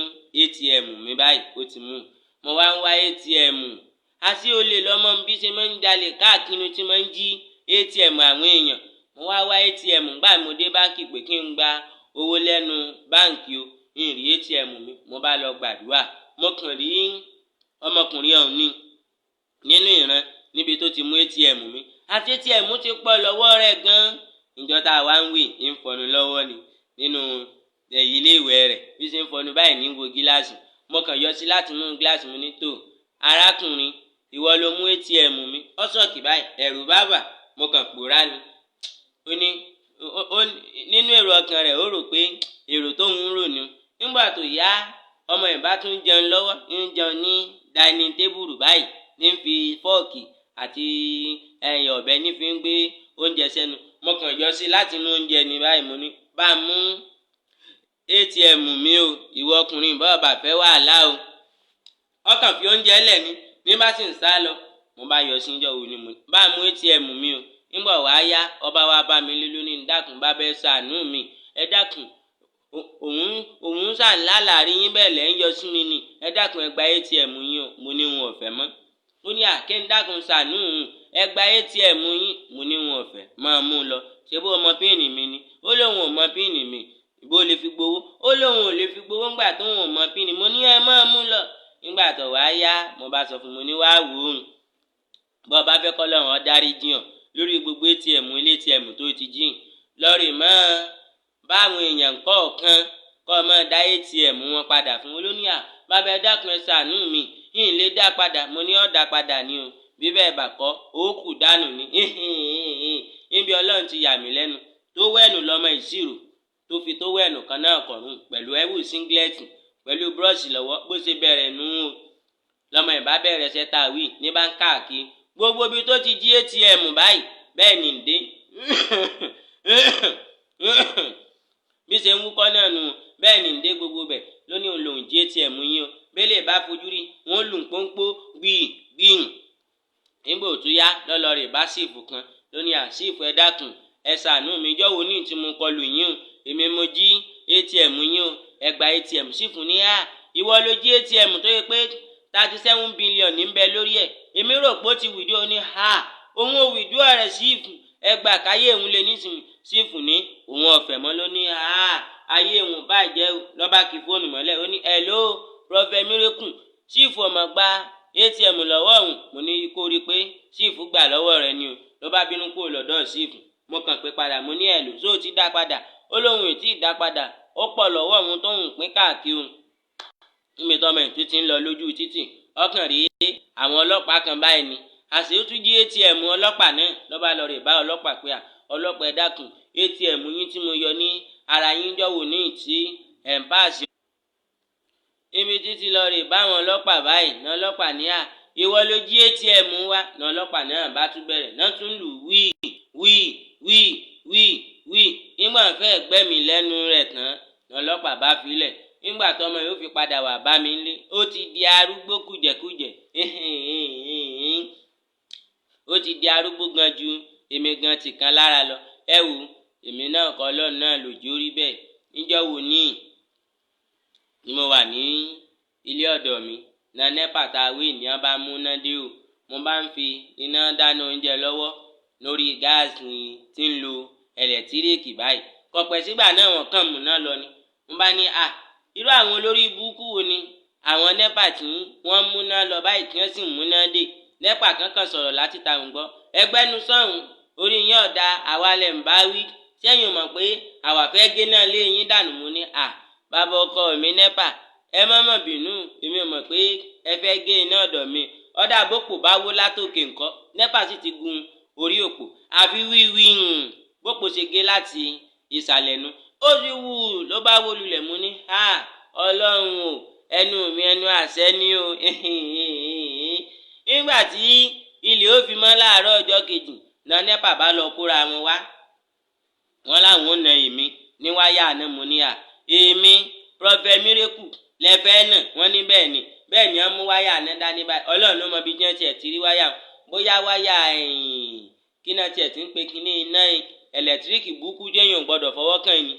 ATM mi báyìí ó ti mú mo wá ń wá ATM àti olè lọ́mọ bí ṣe máa ń jalè káàkiri tí máa ń jí ATM àwọn èèyàn mo wá ATM gbà mo dé báńkì pé kí n gba owó lẹ́nu báńkì o n rí ATM mi mo bá lọ gbàdúrà mo kàn rí ọmọkùnrin ọ̀hún nínú ìran níbi tó ti mú ATM mi àti ATM ti pọ̀ lọ́wọ́ rẹ̀ gan-an ìjọ tá a wá ń wì ń fọnu lọ́wọ́ ni nínú ilé ìwẹ̀ rẹ̀ bí ṣe ń fọnu báyìí ní wo gíláàsì mo kàn yọ sí láti mú gíláàsì mi ní tò arákùnrin ìwọ ló mú ATM mi ó sọ̀kì báyìí ẹ̀rù bàbà mo kàn pòórá ni ó ní nínú èrò ọkàn rẹ̀ ó rò pé èrò tó ń rò ni nígbà tó yá ọmọ ìbá tún jẹun lọ́wọ́ ń jẹun ní dining table báyìí ní fi fọ́ọ̀kì àti ọ̀bẹ ní fi ń gbé oúnjẹ sẹ́nu mo kàn yọ sí láti inú oúnjẹ ní báyìí mo ní bá mú ATM mi o ìwọ ọkùnrin bọ́ọ̀bà fẹ́ wàhálà o ọkàn fi oúnjẹ lẹ̀ ní bá sì ń sá lọ mo bá yọ sí ìjọ òní mo bá mú ATM mi o nígbà wàá yá ọba wa bá mi lé lónìí dákun bá bẹ́ẹ̀ ṣàánú mi ẹ dákun òun sàn lálàrí yín bẹ́ẹ̀ lẹ́ ń yọ sí mi ni ẹ dákun ẹ gba ATM yín o mo ní wọn ò fẹ́ mọ́ ó ní àkẹ́ńdákun ṣàánú òun ẹ gba ATM yín mo ní wọn ò fẹ́ máa mú lọ ṣé bó ọmọ píìnì mi ni ó lóun ò mọ píìnì mi ìbò lè fi gbowó ó lóun ò lè fi gbowó ńgbà tó wọn ò mọ píìnì mo ní ẹ máa mú lọ nígbà tó wá yá mo bá sọ fún mo ní wá wò ó bọ́ bá fẹ́ kọ́ lọ́rùn ọ dárí jiyàn lórí gbogbo ATM ilé ATM tó ti jìn lọ́rì mọ́ báwọn èèyàn kọ̀ọ̀kan kọ́ mọ́ dá ATM wọn padà fún olóníyà bàbá ẹ dákun ẹ ṣàánú mi yìí lè dá padà mo ní ọ́ dá padà ni o bí bẹ́ẹ̀ bà kọ́ ó kù dànù ni níbi Ọlọ́run ti yà mí lẹ́nu tó wẹ̀nù lọ́mọ ìṣirò tó fi tó wẹ̀nù kan náà kọ̀rùn pẹ̀lú ẹ̀wù síngílẹ̀tì pẹ̀lú búrọ́ọ̀ṣì lọ́wọ́ bó ṣe bẹ̀rẹ̀ nù ú lọ́mọ ìbá bẹ̀rẹ̀ ṣẹ́tàwí ní bá ń káàkiri gbogbo ibi tó ti jí ATM báyìí bẹ́ẹ̀ ni ń dé bí ṣe ń wúkọ́ náà nù bẹ́ẹ̀ ni ń dé gbogbo bẹ̀ lóní òun lòun jí ATM yín o bẹ́lẹ̀ bá fojú rí wọ́n lù ń pọ́npọ́ gbìyìn nígbà tó yá lọ́lọ́ rẹ̀ bá sífù kan lóní àsífù ẹ dákun ẹ ṣàánú mi jọ́wọ́ ní tí mo kọlù yín o èmi mo jí ATM yín o ẹ gba ATM sífù ní ìwọ ló jí ATM tó yẹ pé 37 billion ní ń bẹ lórí ẹ̀ èmi rò pé ó ti wìdúró ní òun ò wìdúró rẹ̀ sífù ẹ gbà káyé òun lè nísìnyí sífù ní òun ọ̀fẹ́ mọ́ ló ní ayé òun bàjẹ́ lọ́ba kí fóònù mọ́lẹ̀ ó ní hello Prophet Miracle sífù ọmọ gba ATM lọ́wọ́ òun mo ní kó rí pé sífù gbà lọ́wọ́ rẹ̀ ni o ló bá bínú kúrò lọ́dọ̀ sífù mo kàn pé padà mo ní ẹ̀lò só ti dá padà ó lóun ò tí ì dá padà ó pọ̀ lọ́wọ́ òun tó ń pín káàkiri òun níbi tọ́mọ ètò ti ń lọ lójú títì ọkàn rí àwọn ọlọ́pàá kan báyìí ni àṣé ó tún jí ATM ọlọ́pàá náà lọ́ba lọ rè bá ọlọ́pàá pé ọlọ́pàá ẹ dákun ATM yín tí mo yọ ní ara yín jọ̀wọ́ ní ìtì ẹ̀ ń páàsì. ibi títí lọ rè bá àwọn ọlọ́pàá báyìí náà ọlọ́pàá ní ìwọ ló jí ATM wa náà ọlọ́pàá náà bá tún bẹ̀rẹ̀ náà tún lù wí nígbà fẹ́ gbẹ́mí lẹ́nu rẹ̀ tán náà ọlọ́pàá bá filẹ̀ nígbà tọ́mọ yóò fi padà wà bá mi lé ó ó ti di arúgbó kùjẹ̀kùjẹ̀ ó ti di arúgbó gan ju èmi gan ti kan lára lọ. Ẹ wò èmi náà kọ́ Ọlọ́run náà lòjó rí bẹ́ẹ̀. Níjọ́ wo ni mo wà ní ilé ọ̀dọ̀ mi na NEPA tá a wí ní wọ́n bá múná dé o. Mo bá ń fi iná dáná oúnjẹ lọ́wọ́ lórí gáàsì tí ń lo ẹ̀lẹ́tíríkì báyìí. Kọ̀pẹ́ sígbà náà wọ́n kàn múná lọ ni. Mo bá ní irú àwọn olórí burúkú wo ni àwọn NEPA tí wọ́n múná lọ báyìí tí wọ́n sì múná dé. NEPA kankan sọ̀rọ̀ láti ta òun gbọ́. Ẹgbẹ́nu sọ̀hún orí yín ọ̀dà àwa lẹ̀ ń bá wí. Sẹ́yìn mọ̀ pé àwa fẹ́ gé náà lé yín dànù. Mo ní bàbá ọkọ mi NEPA ẹ mọ̀mọ̀ bínú èmi mọ̀ pé ẹ fẹ́ gé iná ọ̀dọ̀ mi. Ọ̀dà bòpò bá wó látòkè ńkọ́ NEPA sì ti gun orí òpó àfi wíwí bòpò ṣe gé láti ìsàlẹ̀ nu ó sì wù ló bá wó lulẹ̀. Mo ní Ọlọ́run o ẹnu mi ẹnu àṣẹ ni o. Nígbà tí ilé ó fi mọ́ láàárọ̀ ọjọ́ kejì náà NEPA bá lọ kóra wọn wá. Wọ́n láwọn ò na èmi ní wáyà náà. Mo ní èmi Prophet Miracle lẹ́fẹ̀ẹ́ náà. Wọ́n ní bẹ́ẹ̀ ni wọ́n mú wáyà náà dání báyìí. Ọlọ́run ló mọ bí jẹ́ tiẹ̀ ti rí wáyà bóyá wáyà kí náà tiẹ̀ ti ń pe kíní iná ẹ̀lẹ́tíríkì burúkú jẹ́yìn ò gbọ́dọ̀ fọwọ́ kàn ni.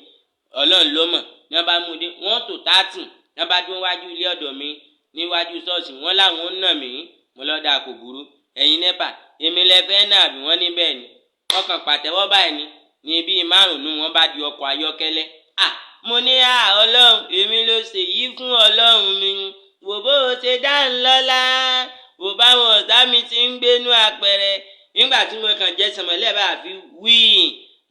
Ọlọ́run ló mọ̀. Ní wọ́n bá mú dé wọ́n tó 30 ní wọ́n bá dún wájú ilé ọ̀dọ̀ mi níwájú ṣọ́ọ̀ṣì. Wọ́n láwọn ò nà mí. Mo lọ́dà kò burú ẹ̀yin NEPA èmi lẹ́fẹ̀ẹ́ náà àbí wọ́n ní bẹ́ẹ̀ ni. Wọ́n kàn pàtẹ́wọ́ báyìí ní bíi 5 wọ́n bá di ọkọ̀ ayọ́kẹ́lẹ́. Mo ní Ọlọ́run èmi ló ṣe yìí fún Ọlọ́run mi. Wò bó o ṣe dá ń lọ́lá wò báwọn ọ̀tá mi ti ń gbénú apẹ̀rẹ̀. Nígbà tí mo kàn jẹ́ sọmọlẹ́ bá fi wíì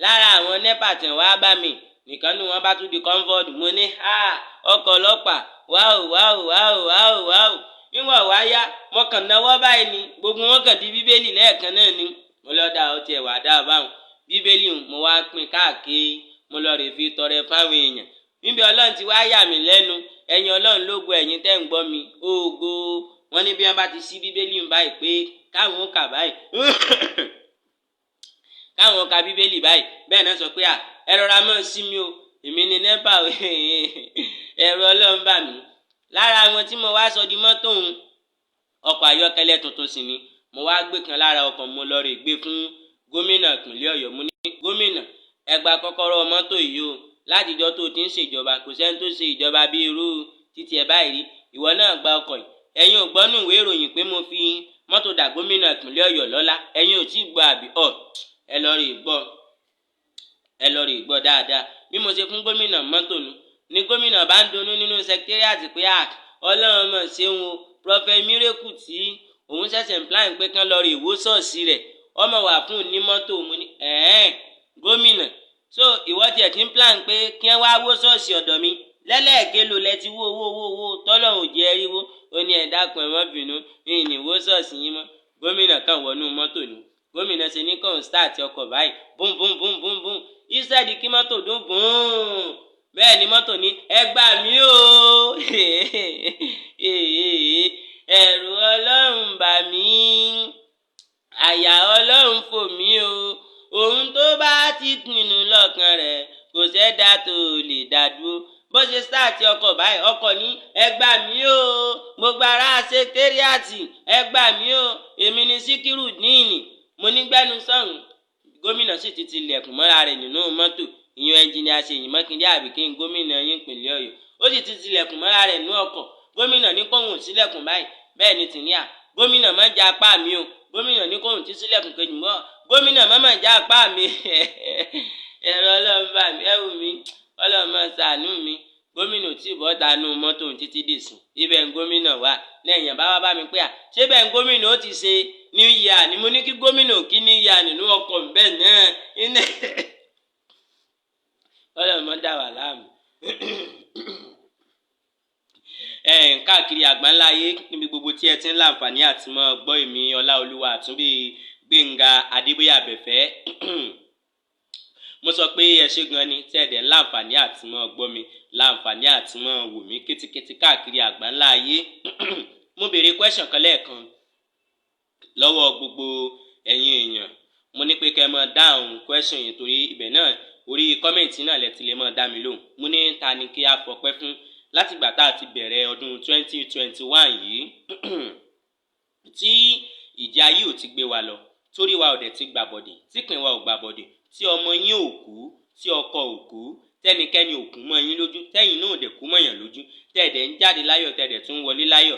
lára àwọn NEPA tí wọ́n á bá mi nìkan ni wọ́n bá tún di comfort. Mo ní ọkọ̀ ọlọ́pàá wáò. Níwọ̀n wá yá mo kàn náwó báyìí ni gbogbo wọn kàn di bíbélì lẹ́ẹ̀kan náà ni. Mo lọ dá ọtí ẹ̀wà dá báwọn bíbélì mo wá pín káàkiri. Mo lọ rè fi tọrẹ fáwọn èèyàn. Níbi Ọlọ́run ti wá yà mí lẹ́nu ẹ̀yin Ọlọ́run lógo ẹ̀yin tẹ́ ń gbọ́ mi ògo. Wọ́n ní bí wọ́n bá ti ṣí bíbélì báyìí pé káwọn kà báyìí káwọn ka bíbélì báyìí bẹ́ẹ̀ náà sọ pé ẹ rọra mọ́ sí mi o èmi ni NEPA ẹ̀rọ Ọlọ́run bà mí. Lára àwọn tí mo wá sọ di mọ́tò ọkọ̀ ayọ́kẹ́lẹ́ tuntun sì ni mo wá gbé kan lára ọkọ̀ mo lọ rè gbé fún gómìnà ìpínlẹ̀ Ọ̀yọ́. Mo ní gómìnà ẹ gba kọ́kọ́rọ́ mọ́tò yìí o látijọ́ tó ti ń ṣèjọba kò sẹ́ni tó ṣe ìjọba bí irú títí ẹ báyìí rí. Ìwọ náà gba ọkọ̀ yìí. Ẹ̀yin ò gbọ́nú ìwé ìròyìn pé mo fi mọ́tò dà gómìnà ìpínlẹ̀ Ọ̀yọ́ lọ́lá. Ẹ̀yin ò tí gbọ́ àbí ẹ lọ rè gbọ́ dáadáa. Bí mo ṣe fún gómìnà mọ́tò nu ni gómìnà bá ń dunnú nínú sẹkítẹ́rìàtì pé Ọlọ́run mọ̀ ṣeun o Prophet Miracle tí òun ṣẹ̀ṣẹ̀ ń plan pé kán lọ rè wó ṣọ́ọ̀ṣì rẹ̀ ọmọ wà fún ní mọ́tò. Mo ní gómìnà so ìwọ tiẹ̀ ti ń plan pé kí wọ́n wá wó ṣọ́ọ̀ṣì ọ̀dọ̀ mi lẹ́lẹ́ẹ̀kẹ́ ló lẹ ti wó tọ́lọ́run ò jẹ́ ríwó. Ó ní ẹ dákun ẹ má bínú ní wó ṣọ́ọ̀ṣì yín mọ́. Gómìnà kan wọnú mọ́tò ni gómìnà ṣe ní kàn start ọkọ̀ báyìí bùn ìṣẹ́ẹ̀dì kí mọ́tò dún bùn bẹ́ẹ̀ ni mọ́tò ní ẹ gbà mí o ẹ̀rù Ọlọ́run bà mí àyà Ọlọ́run fò mí o ohun tó bá ti pinnu lọ́kàn rẹ̀ kò sẹ́dá tó lè dá dúró. Bó ṣe start ọkọ̀ báyìí ọkọ̀ ní ẹ gbà mí o gbogbo ará sẹkítẹ́rìàtì ẹ gbà mí o èmi ni Síkírù díìnì. Mo ní gbẹ́nu sọ̀hún. Gómìnà sì ti tilẹ̀kùn mọ́ra rẹ̀ nínú mọ́tò. Ìyẹn ẹnjìnìà Ṣèyí Mákindé àbíkín gómìnà yín ìpínlẹ̀ Ọ̀yọ́ ó sì ti tilẹ̀kùn mọ́ra rẹ̀ nínú ọkọ̀. Gómìnà ní kóhùn sílẹ̀kùn báyìí bẹ́ẹ̀ ni tìníà gómìnà má já apá mi o. Gómìnà ní kóhùn tí sílẹ̀kùn kejì mọ́ gómìnà má já apá mi ẹ̀rọ Ọlọ́run bà mí ẹ̀wù mi Ọlọ́run má ṣàánú mi. Gómìnà tí bọ́ dànù mọ́tò títí dìsùn ibẹ̀ ń gómìnà wà lẹ́yìn bá wá bá mi pé ṣé bẹ́ẹ̀ ń gómìnà ó ti ṣe New Year ni mo ní kí gómìnà kí New Year nínú ọkọ̀ bẹ́ẹ̀ náà iná Ọlọ́run má dà wà láàmú. Káàkiri àgbáńlá ayé níbi gbogbo tí ẹ ti ń láǹfààní àti mọ́ gbọ́ èmi Ọláolúwa Àtúnbí Gbénga Adébóyè Àbẹ̀fẹ́ mo sọ pé ẹ ṣé gan ni tẹ́ẹ̀dẹ̀ láǹfààní àti mọ́ gbọ́ mi láǹfààní àti mọ́ wò mí kétíkétí káàkiri àgbáńlá ayé. Mo béèrè question kan lẹ́ẹ̀kan lọ́wọ́ gbogbo ẹ̀yin èèyàn. Mo ní pé kẹ́ ẹ mọ́ dáhùn question yìí torí ibẹ̀ náà orí kọ́mẹ̀ntì náà lẹ ti lè mọ́ dá mi lóhùn. Mo ní ta ni kí a fọpẹ́ fún látìgbà tá a ti bẹ̀rẹ̀ ọdún 2021 yìí tí ìjà ayé ò ti gbé wa lọ, torí wa ò dẹ̀ ti gbàbọ̀dè, típìn wa ò gbàbọ̀dè, tí ọmọ yín ò kú, tí ọkọ ò kú, tẹ́nikẹ́ni ò kú mọ́ yín lójú, tẹ́yìn náà ò dẹ̀ kú mọ́yàn lójú, tẹ́ẹ̀dẹ̀ ń jáde láyọ̀, tẹ́ẹ̀dẹ̀ tún wọlé láyọ̀,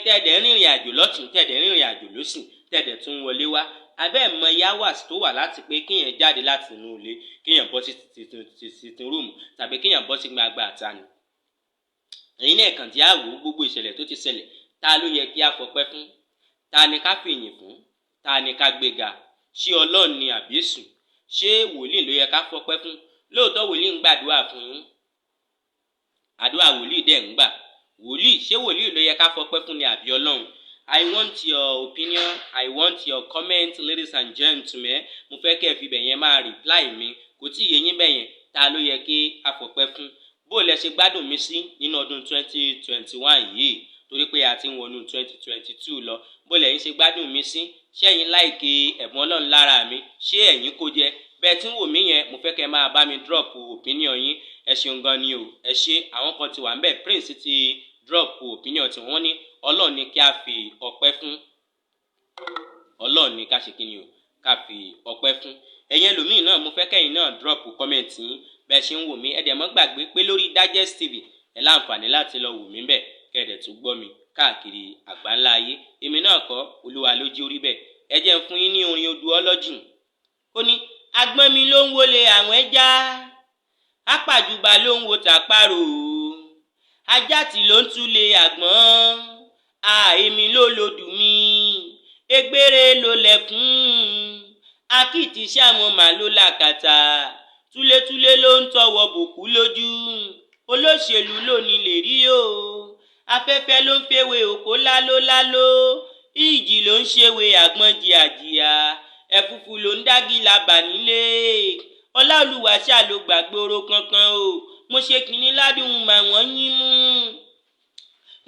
tẹ́ẹ̀dẹ̀ rìnrìn àjò lọ́tùn, tẹ́ẹ̀dẹ̀ rìnrìn àjò lósìn, tẹ́ẹ̀dẹ̀ tún wọlé wá. Abẹ́ mọ hours tó wà láti pé kéèyàn jáde láti inú ilé, kéèyàn bọ́ sí sitting room tàbí kéèyàn bọ́ sí gbangba àta ni. Ẹ̀yin náà kàn tí a wò gbogbo ìṣẹ̀lẹ̀ tó ti ṣẹlẹ̀, ta ló yẹ kí a fọpẹ́ fún? Ta ni ká fìyìn fún? Ta ni ká gbéga? Ṣé Ọlọ́run ni àbí Èṣù? Ṣé wòlíì ló yẹ ká fọpẹ́ fún? Lóòótọ́ wòlíì ń gbàdúrà fún yín, àdúrà wòlíì dẹ̀ ń gbà. Ṣé wòlíì ló yẹ ká fọpẹ́ fún ni àbí Ọlọ́run? I want your opinion, I want your comment, ladies and gentlemen. Mo fẹ́ kẹ́ ẹ fi bẹ̀yẹn máa reply mi. Kò tí ì yé yín bẹ̀yẹn, ta ló yẹ kí a fọpẹ́ fún? Bó lẹ ṣe gbádùn mi sí nínú ọdún 2021 yìí, torí pé a ti ń wọnú 2022 lọ. Bó lẹ̀yin ṣe gbádùn mi sí? Ṣé ẹ̀yin láìkè ẹ̀bùn Ọlọ́run lára mi? Ṣé ẹ̀yin kó jẹ? Bẹ́ẹ̀ tí ń wò mí yẹn, mo fẹ́ kẹ́ máa bá mi drop opinion yín. Ẹ ṣeun gan ni o. Ẹ ṣé, àwọn kan ti wà ńbẹ̀. Prince ti drop opinion tí wọ́n ní Ọlọ́run ni kí a fi ọpẹ́ fún. Ọlọ́run ni ká ṣe kí ni o, ká fi ọpẹ́ fún. Ẹ̀yin ẹlòmíì náà, mo fẹ́ kẹ́yin náà drop comment yín bẹ́ẹ̀ ṣe ń wò mí. Ẹ dẹ̀ mọ́ gbàgbé pé lórí Digest TV ẹ láǹfààní láti lọ wò mí bẹ̀, kẹ́ẹ̀dẹ̀ tún gbọ́ mi káàkiri àgbáńlá ayé. Èmi náà kọ́, Olúwa ló jí orí bẹ́ẹ̀. Ẹ jẹ́ ń fún yín ní orin Oduology. Ó ní agbọ́n mi ló ń wọlé àwọn ẹja, apàjùbà ló ń wo tàparò, ajá tí ló ń túlé àgbọ̀n, èmi ló lodù mi, egbére ló lẹ̀kùn, akíìtì sàmọ́ màá ló làkàtà, túlétúlé ló ń tọwọ́ bòkú lójú, olóṣèlú ló ní lè rí o, afẹ́fẹ́ ló ń fẹ́wé òkó lálóláló, ìjì ló ń ṣèwé àgbọn jìàjìà, ẹ̀fúfú ló ń dági làbà nílé, Ọláolúwa ṣáà ló gbàgbóró kankan o, mo ṣe kìíní ládùn mà wọ́n yín mú.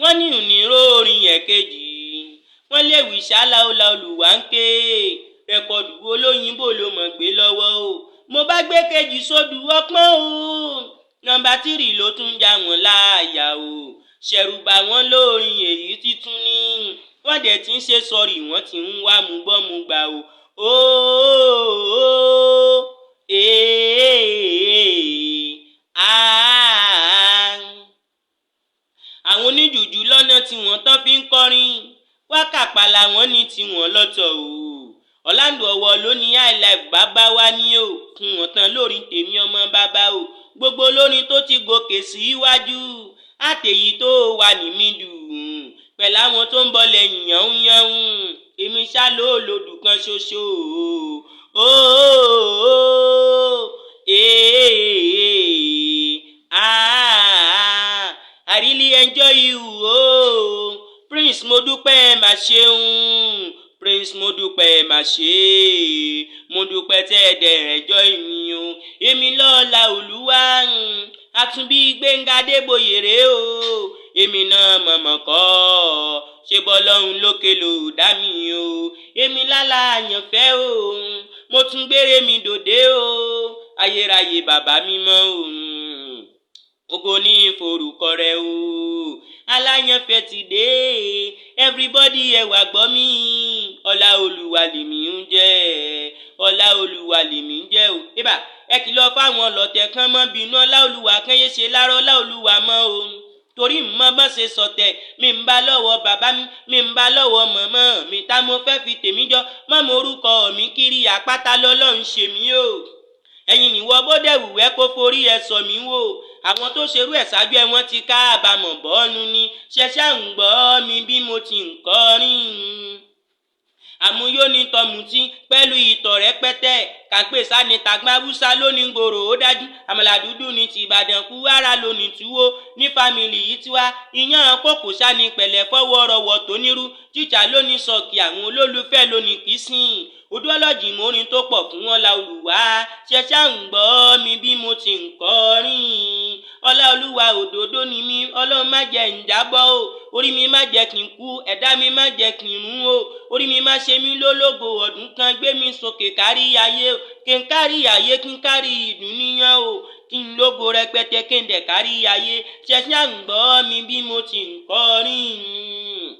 Wọ́n ní ìníró orin ẹ̀kejì, wọ́n lè wí ṣálá Ọláolúwa ń ké, rẹ̀kọ̀dù olóyìnbó ló mọ̀ gbé lọ́wọ́ o, mo bá gbé kejì sódù ọpọ́n o, nọ́mbà 3 ló tún já wọn láàyà o, ṣẹ̀rùbà wọn lórin èyí títún ní, wọ́n dẹ̀ ti ń ṣe sọ̀rì, wọ́n ti ń wá mú gbọ́ mú gbà o. Àwọn oníjùjú lọ́nà tí wọ́n tán fi ń kọrin, wákàpàlà wọn ní tiwọn lọ́tọ̀ o. Orlando Ọwọ́ ló ní highlife bàbá wa ní o, kún wọn tán lórin tèmi ọmọ bàbá o. Gbogbo olórin tó ti gòkè sí iwájú, àtèyí tó wà ní mídù, pẹ̀lú àwọn tó ń bọ̀ lẹ́yìn yànhùn, èmi ṣá ló lòdù kan ṣoṣo o. I really enjoy you o. Prince mo dúpẹ́ mà ṣeun, Prince mo dúpẹ́ mà ṣe, mo dúpẹ́ tẹ́ ẹ dẹ̀ enjoy mi o. Èmi lọ́la Olúwa, Àtúnbí Gbénga Adébóyèrè o, èmi náà mọ̀mọ́ kọ́, ṣe bọ́lọ́run lókè ló dá mi o. Èmi lálá àyànfẹ́ o, mo tún gbére mi dòde o, ayérayé bàbá mímọ́ o, ògo ní forúkọ rẹ o, aláyànfẹ́ ti dé, everybody ẹ wá gbọ́ mi, Ọláolúwa lèmi ń jẹ́, Ọláolúwa lèmi ń jẹ́ o. Ibà ẹ kìlọ̀ fáwọn ọlọ́tẹ̀ kan mọ́ bínú, Ọláolúwa kan yé ṣe lárọ́ Ọláolúwa mọ́ o, torí mọ́ bá ṣe sọ̀tẹ̀, mi ń bá lọ́wọ́ bàbá mi ń bá lọ́wọ́ mọ̀mọ́ mi, tá mo fẹ́ fi tèmi jọ mọ́ mo orúkọ mi kiri àpáta lọ́lọ́run ṣe mí o. Ẹ̀yin nìwọ bó dẹ̀ wùwẹ́ kó forí ẹ sọ mí wò, àwọn tó ṣerú ẹ̀ ṣáájú ẹ wọ́n ti ká àbámọ̀ bọ́ọ̀nù ni, ṣẹ̀ṣẹ̀ ń gbọ́ mi bí mo ti ń kọrin. Àmúyó ni tọmùtí pẹ̀lú ìtọ̀ rẹpẹtẹ, kàpé sani tàgbà Hausa lónìí gbòòrò ó dájú, àmàlà dúdú ní ti Ìbàdàn Kúwárà lónìí túwó, ní fámìlì yìí tiwa iyán kòkò sani pẹ̀lẹ́ fọwọ́rọ̀wọ̀ tó nírú, jíjà lónìí sọ̀kì àwọn olólùfẹ́ lónìí kìsìn. Oduology mórin tó pọ̀ fún Ọláolúwa, ṣẹ̀ṣẹ̀ ń gbọ́ mi bí mo ti ń kọrin. Ọláolúwa òdodo ni mí, Ọlọ́run má jẹ́ ń jábọ́ o, orí mi má jẹ́ kí n kú, ẹ̀dá mi má jẹ́ kí n run o, orí mi má ṣe mí lólógo ọdún kan, gbé mi sókè kárí ayé o, kí n kárí ayé kí n kárí ìdùnnìyàn o, kí n lógo rẹpẹtẹ kí n dẹ̀ kárí ayé ṣẹ̀ṣẹ̀ à ń gbọ́ mi bí mo ti ń kọrin.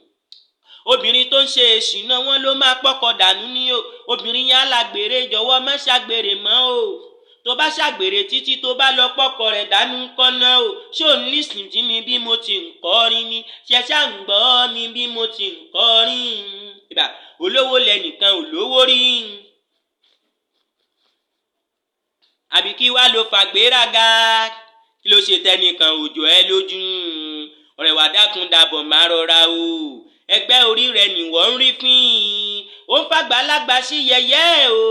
Obìnrin tó ń ṣe ìṣìnà wọn ló máa pọ́kọ dànù ní o. Obìnrin yẹn alágbèrè jọ̀wọ́ má ṣàgbèrè mọ́ o. Tó bá ṣàgbèrè títí tó bá lọ pọ́kọ rẹ̀ dànù kọ́nà o. ṣé ò ń lísìn tí mi bí mo ti ń kọrin ni ṣẹ̀ṣẹ̀ à ń gbọ́ mi bí mo ti ń kọrin. ìbà olówó lẹnìkan olówó rí. àbí kí wá ló fàgbéraga kí ló ṣe tẹnìkan òjò ẹ lójú. ọ̀rẹ́ wa dákun dàbọ̀ má rọra o. ẹgbẹ́ orí rẹ̀ nìwọ ń rí fín. ó ń fàgbàlagbà sí yẹ̀yẹ́ o.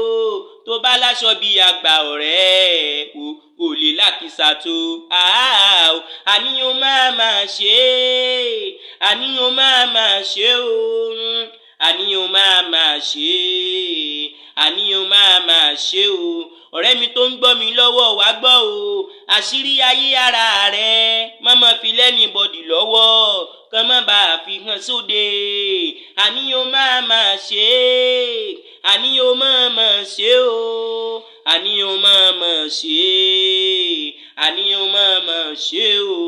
tó bá láṣọ bí àgbà ọ̀rẹ́ o ò lè lákìsà tó. àníyàn máa ṣe é. àníyàn máa ṣe o. àníyàn máa ṣe é. àníyàn máa ṣe o. ọ̀rẹ́ mi tó ń gbọ́ mi lọ́wọ́ wá gbọ́ o. àṣírí ayé ara rẹ̀ mọ́mọ́ fi lẹ́nìbọ̀dì lọ́wọ́ kàn má bàa fi hàn sóde. àníyàn máa ṣe é. àníyàn máa ṣe o. àníyàn máa ṣe é. àníyàn máa ṣe o.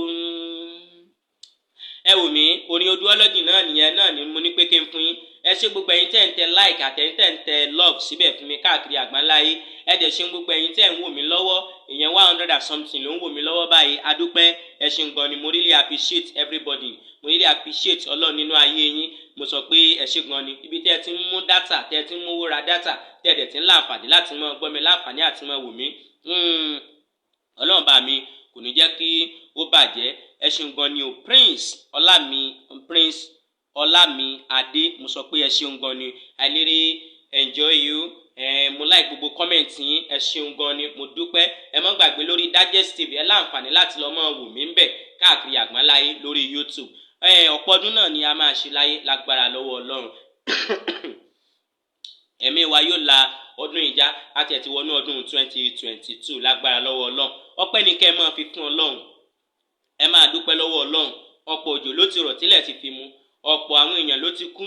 ẹ wò mí orin Odúọlọ́dì náà nìyẹn náà ni mo ní pé kí n fún yín. ẹ ṣé gbogbo ẹ̀yin tẹ́ ń tẹ like àtẹ̀yin tẹ́ ń tẹ love síbẹ̀ fún mi káàkiri àgbáńláyé. ẹ dẹ̀ ṣe gbogbo ẹ̀yin tẹ́ ń wò mí lọ́wọ́ ìyẹn 100 and something ló ń wò mí lọ́wọ́ báyìí adúpẹ́ ẹ ṣé gan ni mo really appreciate everybody. mo really appreciate Ọlọ́run nínú ayé yín. mo sọ pé ẹ ṣé gan ni ibi tẹ́ ẹ ti ń mú data tẹ́ ẹ ti ń mú owó ra data tẹ́ ẹ dẹ̀ ti ń láǹfààní láti máa gbọ́ mi láǹfààní àti máa wò mí. Ọlọ́run bá mi kò ní jẹ́ kí ó bàjẹ́. ẹ ṣé gan ni o Prince Ọlámi Adé mo sọ pé ẹ ṣé gan ni I really enjoy you. mo like gbogbo comment yín ẹ ṣé gan ni mo dúpẹ́. ẹ má gbàgbé lórí Digest TV ẹ láǹfààní láti lọ máa wò mí ń bẹ̀ káàkiri àgbáńláyé lórí YouTube. ọ̀pọ̀ ọdún náà ni a máa ṣe láyé lágbára lọ́wọ́ Ọlọ́run. ẹ̀mí wa yóò la ọdún ìjà àti ẹ̀ ti wọnú ọdún 2022 lágbára lọ́wọ́ Ọlọ́run. ọpẹ́ ni kẹ́ ẹ máa fi fún Ọlọ́run. ẹ máa dúpẹ́ lọ́wọ́ Ọlọ́run. ọ̀pọ̀ òjò ló ti rọ̀ tílẹ̀ ti fi mu. ọ̀pọ̀ àwọn èèyàn ló ti kú.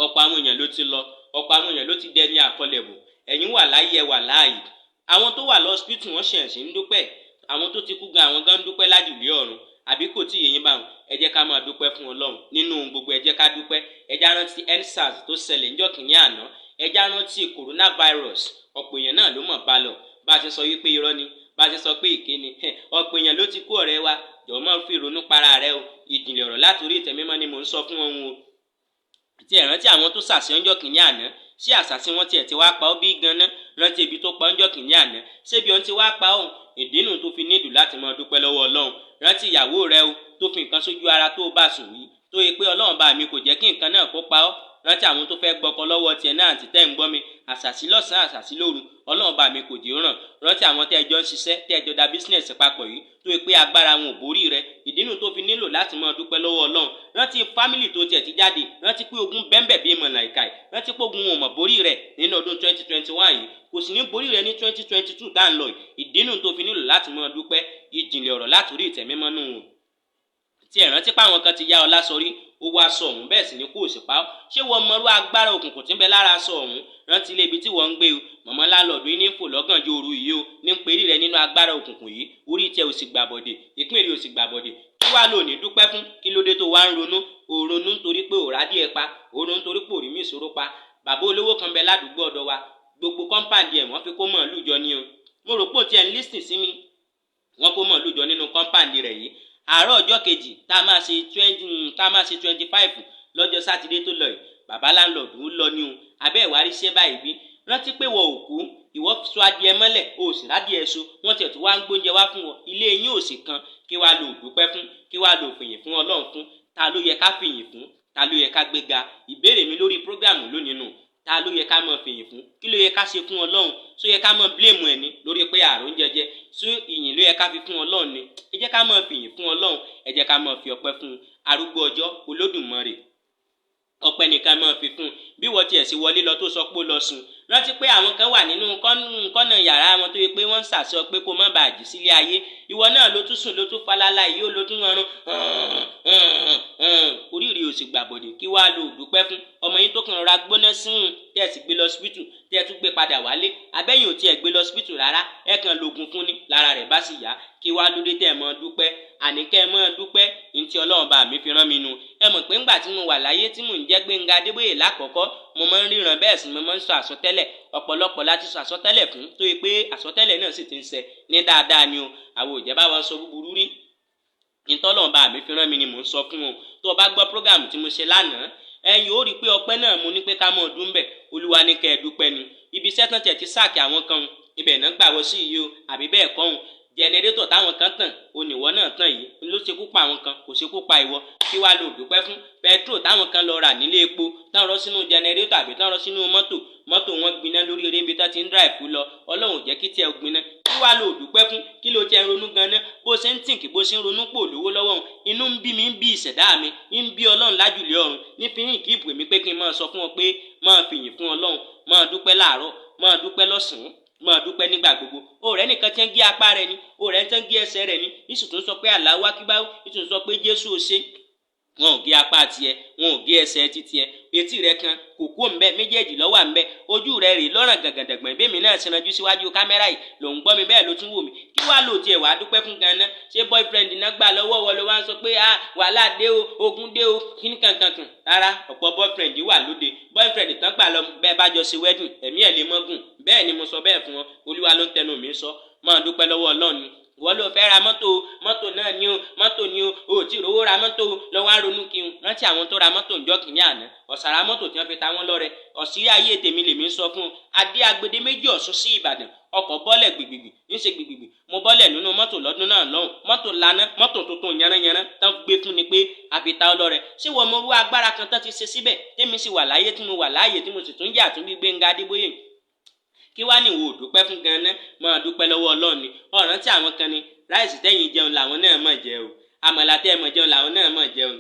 ọ̀pọ̀ àwọn èèyàn ló ti lọ. ọ̀pọ̀ àwọn èèyàn ló ti dẹni àkọlẹ̀bù. ẹ̀yin wà láyé ẹ wà láàyè. àwọn tó wà lọ́sípítù wọ́n ṣẹ̀ṣẹ̀ ń dúpẹ́. àwọn tó ti kú gan àwọn gan ń dúpẹ́ lájùlé ọ̀run. àbí kò tí yẹ̀yìn bá wọn ẹ jẹ́ ká máa dúpẹ́ fún Ọlọ́run nínú gbogbo ẹ jẹ́ ká dúpẹ́. ẹ já rántí EndSARS tó ṣẹlẹ̀ níjọ́ kìíní àná. ẹ já rántí coronavirus ọ̀pọ̀ èèyàn náà ló mọ̀ bá lọ. bá a ti sọ wípé irọ́ ni bá a ti sọ pé èké ni ọ̀pọ̀ èèyàn ló ti kú ọ̀rẹ́ wa jọ̀ọ́ máa fi ìrònú para rẹ o. ìjìnlẹ̀ ọ̀rọ̀ látòrí ìtẹ́ mímọ́ ni mò ń sọ fún wọn o. tí ẹ rántí àwọn tó ṣàṣẹ ọjọ́ kìíní àná ṣé àṣàṣì wọn tiẹ̀ ti wá pa ọ́ bí ganan rántí ibi tó pa ọjọ́ kìíní àná ṣébi ohun ti wá pa ọ́ ìdínú tó fi nílùú láti máa dúpẹ́ lọ́wọ́ Ọlọ́run. rántí ìyàwó rẹ o tó fi nǹkan sójú ara tó bá sùn yìí tó yẹ pé Ọlọ́run bá mi kò jẹ́ kí nǹkan náà kó pa ọ́. rántí àwọn tó fẹ́ gbọ́kọ lọ́wọ́ tiẹ̀ náà àti tẹ́ ń gbọ́ mi àṣàṣì lọ́sàn-án àṣàṣì lóru Ọlọ́run bá mi kò dé ràn. rántí àwọn tẹ́ ẹjọ́ ń ṣiṣẹ́ tẹ́ ẹjọ́ da bísínẹ̀sì papọ̀ yìí tó yẹ pé agbára wọn ò borí rẹ ìdínú tó fi nílò láti máa dúpẹ́ lọ́wọ́ Ọlọ́run. rántí fámìlì tó tiẹ̀ ti jáde rántí pé ogun bẹ́ńbẹ̀ bíi mọ̀nà ìka ẹ̀ rántí pé ogun wọn mọ̀ borí rẹ nínú ọdún 2021 yìí kò sì ní borí rẹ ní 2022 tá à ń lọ yìí ìdínú tó fi nílò láti máa dúpẹ́. ìjìnlẹ̀ ọ̀rọ̀ látòrí ìtẹ̀mímọ́ nù. tí ẹ rántí pé àwọn kan ti yá ọ lásọrí ó wá aṣọ ọ̀hún bẹ́ẹ̀ sì ni kò sì pa ọ́. ṣé wọ́n mọrú agbára òkùnkùn tí ń bẹ lára aṣọ ọ̀hún rántí ilé ibi tí wọ́n ń gbé o mọ̀mọ́ láńlọ́ọ̀dù yìí ní fò lọ́gànjọ́ òru yìí o ní ń perí rẹ nínú agbára òkùnkùn yìí orí tiẹ̀ ò sì gbàbọ̀dè ìpín èrè ò sì gbàbọ̀dè kí wàá lò ní dúpẹ́ fún kí ló dé tó wá ń ronú òronú nítorí pé òrá díẹ̀ pa òronú nítorí pé òrí mi ìṣòro pa. bàbá olówó kan bẹ ládùúgbò ọ̀dọ̀ wa gbogbo kọ́ńpáàdì ẹ̀ wọ́n fi kó màálù jọ ni o. mo rò pé òtí ẹ̀ ń lísìn sí mi wọ́n kó màálù jọ nínú kọ́ńpáàdì rẹ̀ yìí. àárọ̀ ọjọ́ kejì tá a máa ṣe 25 lọ́jọ́ sátidé tó lọ yìí bàbá láńlọ́ọ̀dù ń lọ ní o abẹ́ ìwárí iṣẹ́ báyìí bí rántí pé wọ́n ò kú ìwọ sọ adìẹ mọ́lẹ̀ o sì rádìẹ so wọ́n tiẹ̀ tó wá ń gbóúnjẹ wá fún wọn ilé yín ò sì kan kí wàá lò dúpẹ́ fún kí wàá lò fìyìn fún Ọlọ́run fún ta ló yẹ ká fìyìn fún ta ló yẹ ká gbéga. ìbéèrè mi lórí prógráàmù lónìí nù ta ló yẹ ká máa fìyìn fún kí ló yẹ ká ṣe fún Ọlọ́run só yẹ ká máa bílèmù ẹ̀ ní lórí pé àrùn jẹjẹ só ìyìn ló yẹ ká fi fún Ọlọ́run ni ẹ jẹ́ ká máa fìyìn fún Ọlọ́run ẹ jẹ́ ká máa fi ọpẹ́ fún arúgbó ọjọ́ Olódùmarè ọpẹ́ nìkan máa fi fún bí wọ́n tiẹ̀ sí wọlé lọ tó sọ pé ó lọ sùn. rántí pé àwọn kan wà nínú kọ́nà yàrá wọn tó yẹ pé wọ́n ń ṣàṣọ pé kó má bàa jì sílé ayé ìwọ náà ló tún sùn ló tún falala yìí ó ló tún rọrùn oríire ò sì gbàbọ̀dè kí wàá lo òdùpẹ́ fún ọmọ yín tó kàn ra gbóná síhùn tẹ́ ẹ sì gbé lọ hospital tẹ́ ẹ tún gbé padà wálé abẹ́yìn ò tiẹ̀ gbé lọ hospital rárá ẹ kàn lògùn fún ni lára rẹ̀ bá sì yá kí wá lóde tẹ́ ẹ mọ́ dúpẹ́ àníkẹ́ ẹ mọ́ dúpẹ́ ní ti Ọlọ́run bá mi fi rán mi nu ẹ mọ̀ pé ńgbà tí mo wà láyé tí mò ń jẹ́ Gbénga Adébóyè lákọ̀ọ́kọ́ mo máa ń ríran bẹ́ẹ̀ sì mo máa ń sọ àsọtẹ́lẹ̀ ọ̀pọ̀lọpọ̀ láti sọ àsọtẹ́lẹ̀ fún tó yẹ pé àsọtẹ́lẹ̀ náà sì ti ń ṣẹ ní dáadáa ni o àwọn òjẹ́ bá wọn sọ búburú rí ìtọ́lọ́run bá mi fi rán mi ni mò ń sọ fún o tó o bá gbọ́ prógàmù tí mo ṣe lánàá ẹ̀yin ó rí i pé ọpẹ́ náà mo ní pé ká mọ̀ ọdún bẹ̀ Olúwa ní kẹ́ ẹ dúpẹ́ ni ibi iṣẹ́ tán tẹ̀ ti sáàkì àwọn kan ibẹ̀ náà gbà wọ́ sí yìí o àbí bẹ́ẹ̀ kọ́ òun jẹnẹrétọ̀ táwọn kan tàn oníwọ́ náà tàn yìí ló ṣekú pa àwọn kan kò ṣekú pa ìwọ kí wàá lò dúpẹ́ fún pẹtrol táwọn kan lọ rà nílé epo táwọn rọ sínú jẹnẹrétọ̀ àbí táwọn rọ sínú mọ́tò wọn gbiná lórí eré ibi tá ti ń dráìfù lọ Ọlọ́run jẹ́ kí tiẹ̀ gbiná kí wàá lò dúpẹ́ fún kí ló tiẹ̀ ronú ganan bó ṣe ń tìǹkì bó ṣe ń ronú pò lówó lọ́wọ́ inú ń bí mi ń bí ìṣẹ̀dá mi ń bí Ọlọ́run lájùlé ọ̀run nífìyìn kí ìbùwé mi pé kí n máa sọ fún ọ pé máa fìyìn fún Ọlọ́run máa dúpẹ́ láàárọ̀ máa dúpẹ́ lọ́sàn-án máa dúpẹ́ nígbà gbogbo ọ̀rẹ́ nìkan tí ń gé apá rẹ̀ ni ọ̀rẹ́ tí ń gé ẹsẹ̀ rẹ̀ ni ìsù tó ń sọ pé Allahu Akbar ìsù tó ń sọ pé Jésù ò ṣe wọn ò gé apá tiẹ̀ wọn ò gé ẹsẹ̀ titiẹ̀ etí rẹ̀ kan kòkó ńbẹ méjèèjì ló wà ńbẹ ojú rẹ̀ rè lọ́ràn gàgàdàgbọ̀n bẹ́ẹ̀ mi náà ṣe ranjú síwájú kámẹ́rà yìí ló ń gbọ́ mi bẹ́ẹ̀ ló tún wò mí kí wàá lò tiẹ̀ wàá dúpẹ́ fún ganan ṣé boyfriend náà gbà lọ́wọ́ wọ ló wá ń sọ pé wàhálà dé o ogun dé o kíní kankankan rárá ọ̀pọ̀ boyfriend wà lóde boyfriend tán gbà lọ bẹ́ẹ̀ bá jọ ṣe wedding ẹ̀mí ẹ̀ lè mọ́gùn bẹ́ẹ̀ ni mo sọ bẹ́ẹ̀ fún ọ Olúwa ló ń tẹnu mi sọ máa dúpẹ́ lọ́wọ́ Ọlọ́run ni wọ́n ló fẹ́ ra mọ́tò náà ni o ò tí rówó ra mọ́tò lọ́wọ́ á ronú kí n rántí àwọn tó ra mọ́tò ńjọ́ kìíní àná ọ̀sàrà mọ́tò tí wọ́n fi ta wọ́n lọ́rẹ ọ̀sírí ayé tèmi lèmi ń sọ fún un adé agbede méjì Ọ̀ṣun sí Ìbàdàn ọkọ̀ bọ́lẹ̀ gbìgbìgbì ń ṣe gbìgbìgbì mo bọ́lẹ̀ nínú mọ́tò lọ́dún náà lọ́hùn mọ́tò lana mọ́tò tuntun yanranyanran tán gbé fún ni pé àfitá ọlọ́rẹ ṣé wọ́n mọ irú agbára kan tán ti ṣe síbẹ̀ tèmi sì wà láyé tí mo wà láàyè tí mo sì tún jẹ́ àtúnbí Gbénga Adébóyè kí wá ní ìwò dúpẹ́ fún ganan máa dúpẹ́ lọ́wọ́ Ọlọ́run ni ọ̀ràn tí àwọn kan ní ráìsì tẹ́yìn jẹun làwọn náà mọ̀ jẹ o àmàlà tẹ́ ẹ mọ̀ jẹun làwọn náà mọ̀ jẹ o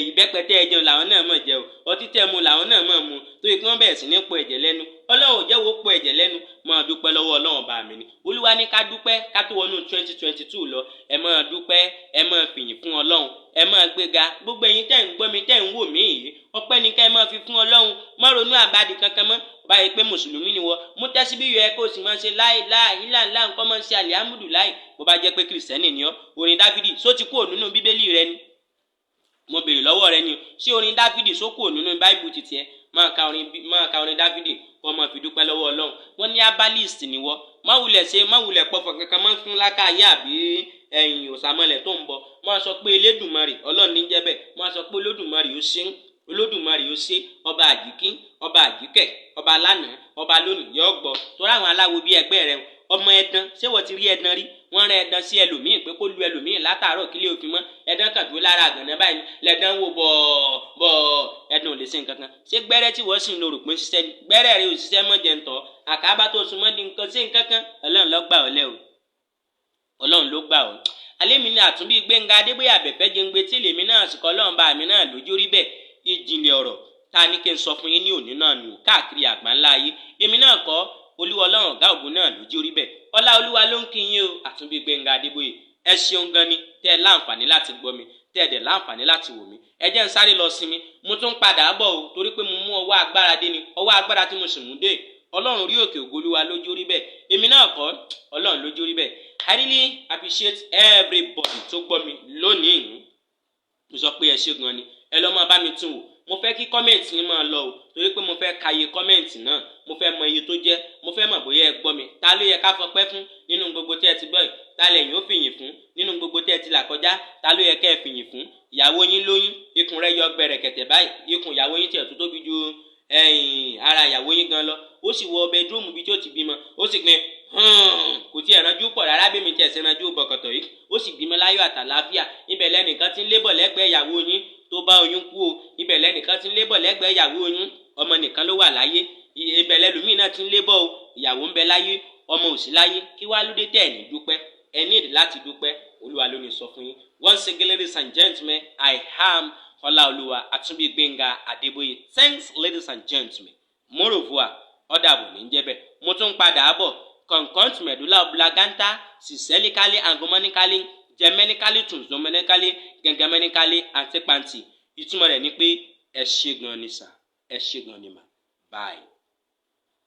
ìbẹ́pẹ tẹ́ ẹ jẹun làwọn náà mọ̀ jẹ o ọtí tẹ́ ẹ mu làwọn náà mọ̀ mu tó yẹ kí wọ́n bẹ̀rẹ̀ sí ní pọ̀ ẹ̀jẹ̀ lẹ́nu Ọlọ́run ò jẹ́wọ́ pọ̀ ẹ̀jẹ̀ lẹ́nu máa dúpẹ́ lọ́wọ́ Ọlọ́run bá mi ni Olúwa ní ká dúpẹ́ ká tó wọnú 2022 lọ ẹ máa dúpẹ́ ẹ máa fìyìn fún Ọlọ́run ẹ máa gbéga gbogbo ẹ̀yin tẹ́ ń gbọ́ mi tẹ́ ń wò mí yìí ọpẹ́ ni ká ẹ máa fi fún Ọlọ́run má ronú àbádì kankan mọ́ báyìí pé mùsùlùmí ni wọ́n mú tẹ́sí bí yọ ẹ kó o sì máa ṣe láìláìláìlá nǹkan máa ń ṣe alihamuduláì bó bá jẹ́ pé kìrìsìtẹ́nì ni ọ́ orin Dáfídì só ti kúrò nínú bíbélì rẹ ni mo béèrè lọ́wọ́ rẹ ni ṣé orin Dáfídì só kúrò nínú báìbù títí ẹ máa ka orin Dáfídì kó máa fi dúpẹ́ lọ́wọ́ Ọlọ́run wọ́n ní abalist ni wọ́n má wulẹ̀ pọ̀fọ̀ kankan máa ń fún lákàáyé àbí ẹ̀yìn òsàmọ́lẹ̀ tó ń bọ̀ máa sọ pé Elédùmarè Ọlọ́run ní jẹ́ bẹ́ẹ̀ máa sọ pé Olódùmarè ó ṣe Olódùmarè ó ṣe ọba àjíkín ọba àjíkẹ́ ọba lánàá ọba lónìí yọ gbọ́ torí àwọn aláwo bíi ẹgbẹ́ rẹ ọmọ ẹdán ṣé wọ́n ti rí ẹdán rí wọ́n rán ẹdán sí ẹlòmíì pé kó lu ẹlòmíì látàárọ̀ kílé òfin mọ́ ẹdán kan dúró lára àgànnà báyìí lẹ́dán wò bọ̀ ẹdán ò lè ṣe nǹkan kan ṣé gbẹ́rẹ́ tí wọ́n sì ń lo rògbòn ṣiṣẹ́ ni gbẹ́rẹ́ rẹ ò ṣiṣẹ́ mọ́ jẹ́ ń tọ́ àkàbà tó súnmọ́ di nǹkan ṣé nǹkan kan Ọlọ́run ló gbà ọ́ lẹ́ o Ọlọ́run ló gbà ọ́ alẹ́ mi ní àtúnbí Gbénga Adébóyè àbẹ̀fẹ́ jẹ́ngbé tí lèmi náà sì kọ́ Ọlọ́run bá mi náà lójú rí bẹ́ẹ̀ ìjìnlẹ̀ ọ̀rọ̀ tá ní kí n sọ fún yín ní òní náà nù káàkiri àgbáńlá ayé èmi náà kọ́ Olúwa Ọlọ́run ọ̀gá ògùn náà lójú rí bẹ́ẹ̀ ọlá Olúwa ló ń kí yín o àtúnbí Gbénga Adébóyè ẹ ṣeun gan ni tẹ́ ẹ láǹfààní láti gbọ́ mi tẹ́ ẹ dẹ̀ láǹfààní láti wò mí ẹ jẹ́ n sáré lọ sinmi mo tún padà bọ̀ o torí pé mo mú ọwọ́ agbára dé ni ọwọ́ agbára tí mo sì mú dé Ọlọ́run rí òkè ògo Olúwa lójú rí bẹ́ẹ̀ èmi náà kọ́ Ọlọ́run lójú rí bẹ́ẹ̀ I really appreciate everybody tó gbọ́ mi lónìí mo sọ pé ẹ ṣé gan ni ẹ lọ́ máa bá mi tún wò mo fẹ́ kí kọ́mẹ̀ntì yín máa lọ o torí pé mo fẹ́ ka iye kọ́mẹ̀ntì náà mo fẹ́ mọ iye tó jẹ́ mo fẹ́ mọ̀ bóyá ẹ gbọ́ mi ta ló yẹ ká fọpẹ́ fún nínú gbogbo tí ẹ ti gbọ́ yìí ta lẹ́yìn ó fìyìn fún nínú gbogbo tí ẹ ti là kọjá ta ló yẹ kẹ́ ẹ fìyìn fún ìyàwó yín lóyún ikùn rẹ̀ yọ gbẹ̀rẹ̀kẹ̀tẹ̀ báyìí ikùn ìyàwó yín tiẹ̀ tó tóbi ju ara ìyàwó yín gan lọ ó sì wọ bẹdúrúmù bí tí ó ti bímọ ó sì gbin kò tí ẹ̀ ranjú pọ̀ rárá bí mi tiẹ̀ ṣe ranjú bọ̀kọ̀tọ̀ yìí ó sì bímọ láyọ̀ àtàlàáfíà ibẹ̀ lẹ́nìkan ti ń lébọ̀ lẹ́gbẹ̀ẹ́ ìyàwó yín tó bá oyún kú o ibẹ̀ lẹ́nìkan ti ń lébọ̀ lẹ́gbẹ̀ẹ́ ìyàwó yín ọmọ nìkan ló wà láyé ibẹ̀ lẹ́lòmíì náà ti ń lébọ̀ o ìyàwó ń bẹ láyé ọmọ ò sí láyé kí wá lóde tẹ́ ẹ̀ ní dúpẹ́ ẹ ní ìdí láti dúpẹ́ Olúwa ló ní sọ fún yín once again ladies and gentlemen I am Ọláolúwa Àtúnbí Gbénga Adébóyè thanks ladies and gentlemen mo revoir ọ̀dàbọ̀ ní jẹ́ bẹ́ẹ̀ mo tún padà bọ̀ concont medulla oblongata systemically angomonically germanically tunzomenically gengamenically antipanty ìtumọ̀ rẹ̀ ni pé ẹ ṣé gan ni sà ẹ ṣé gan ni mà bye.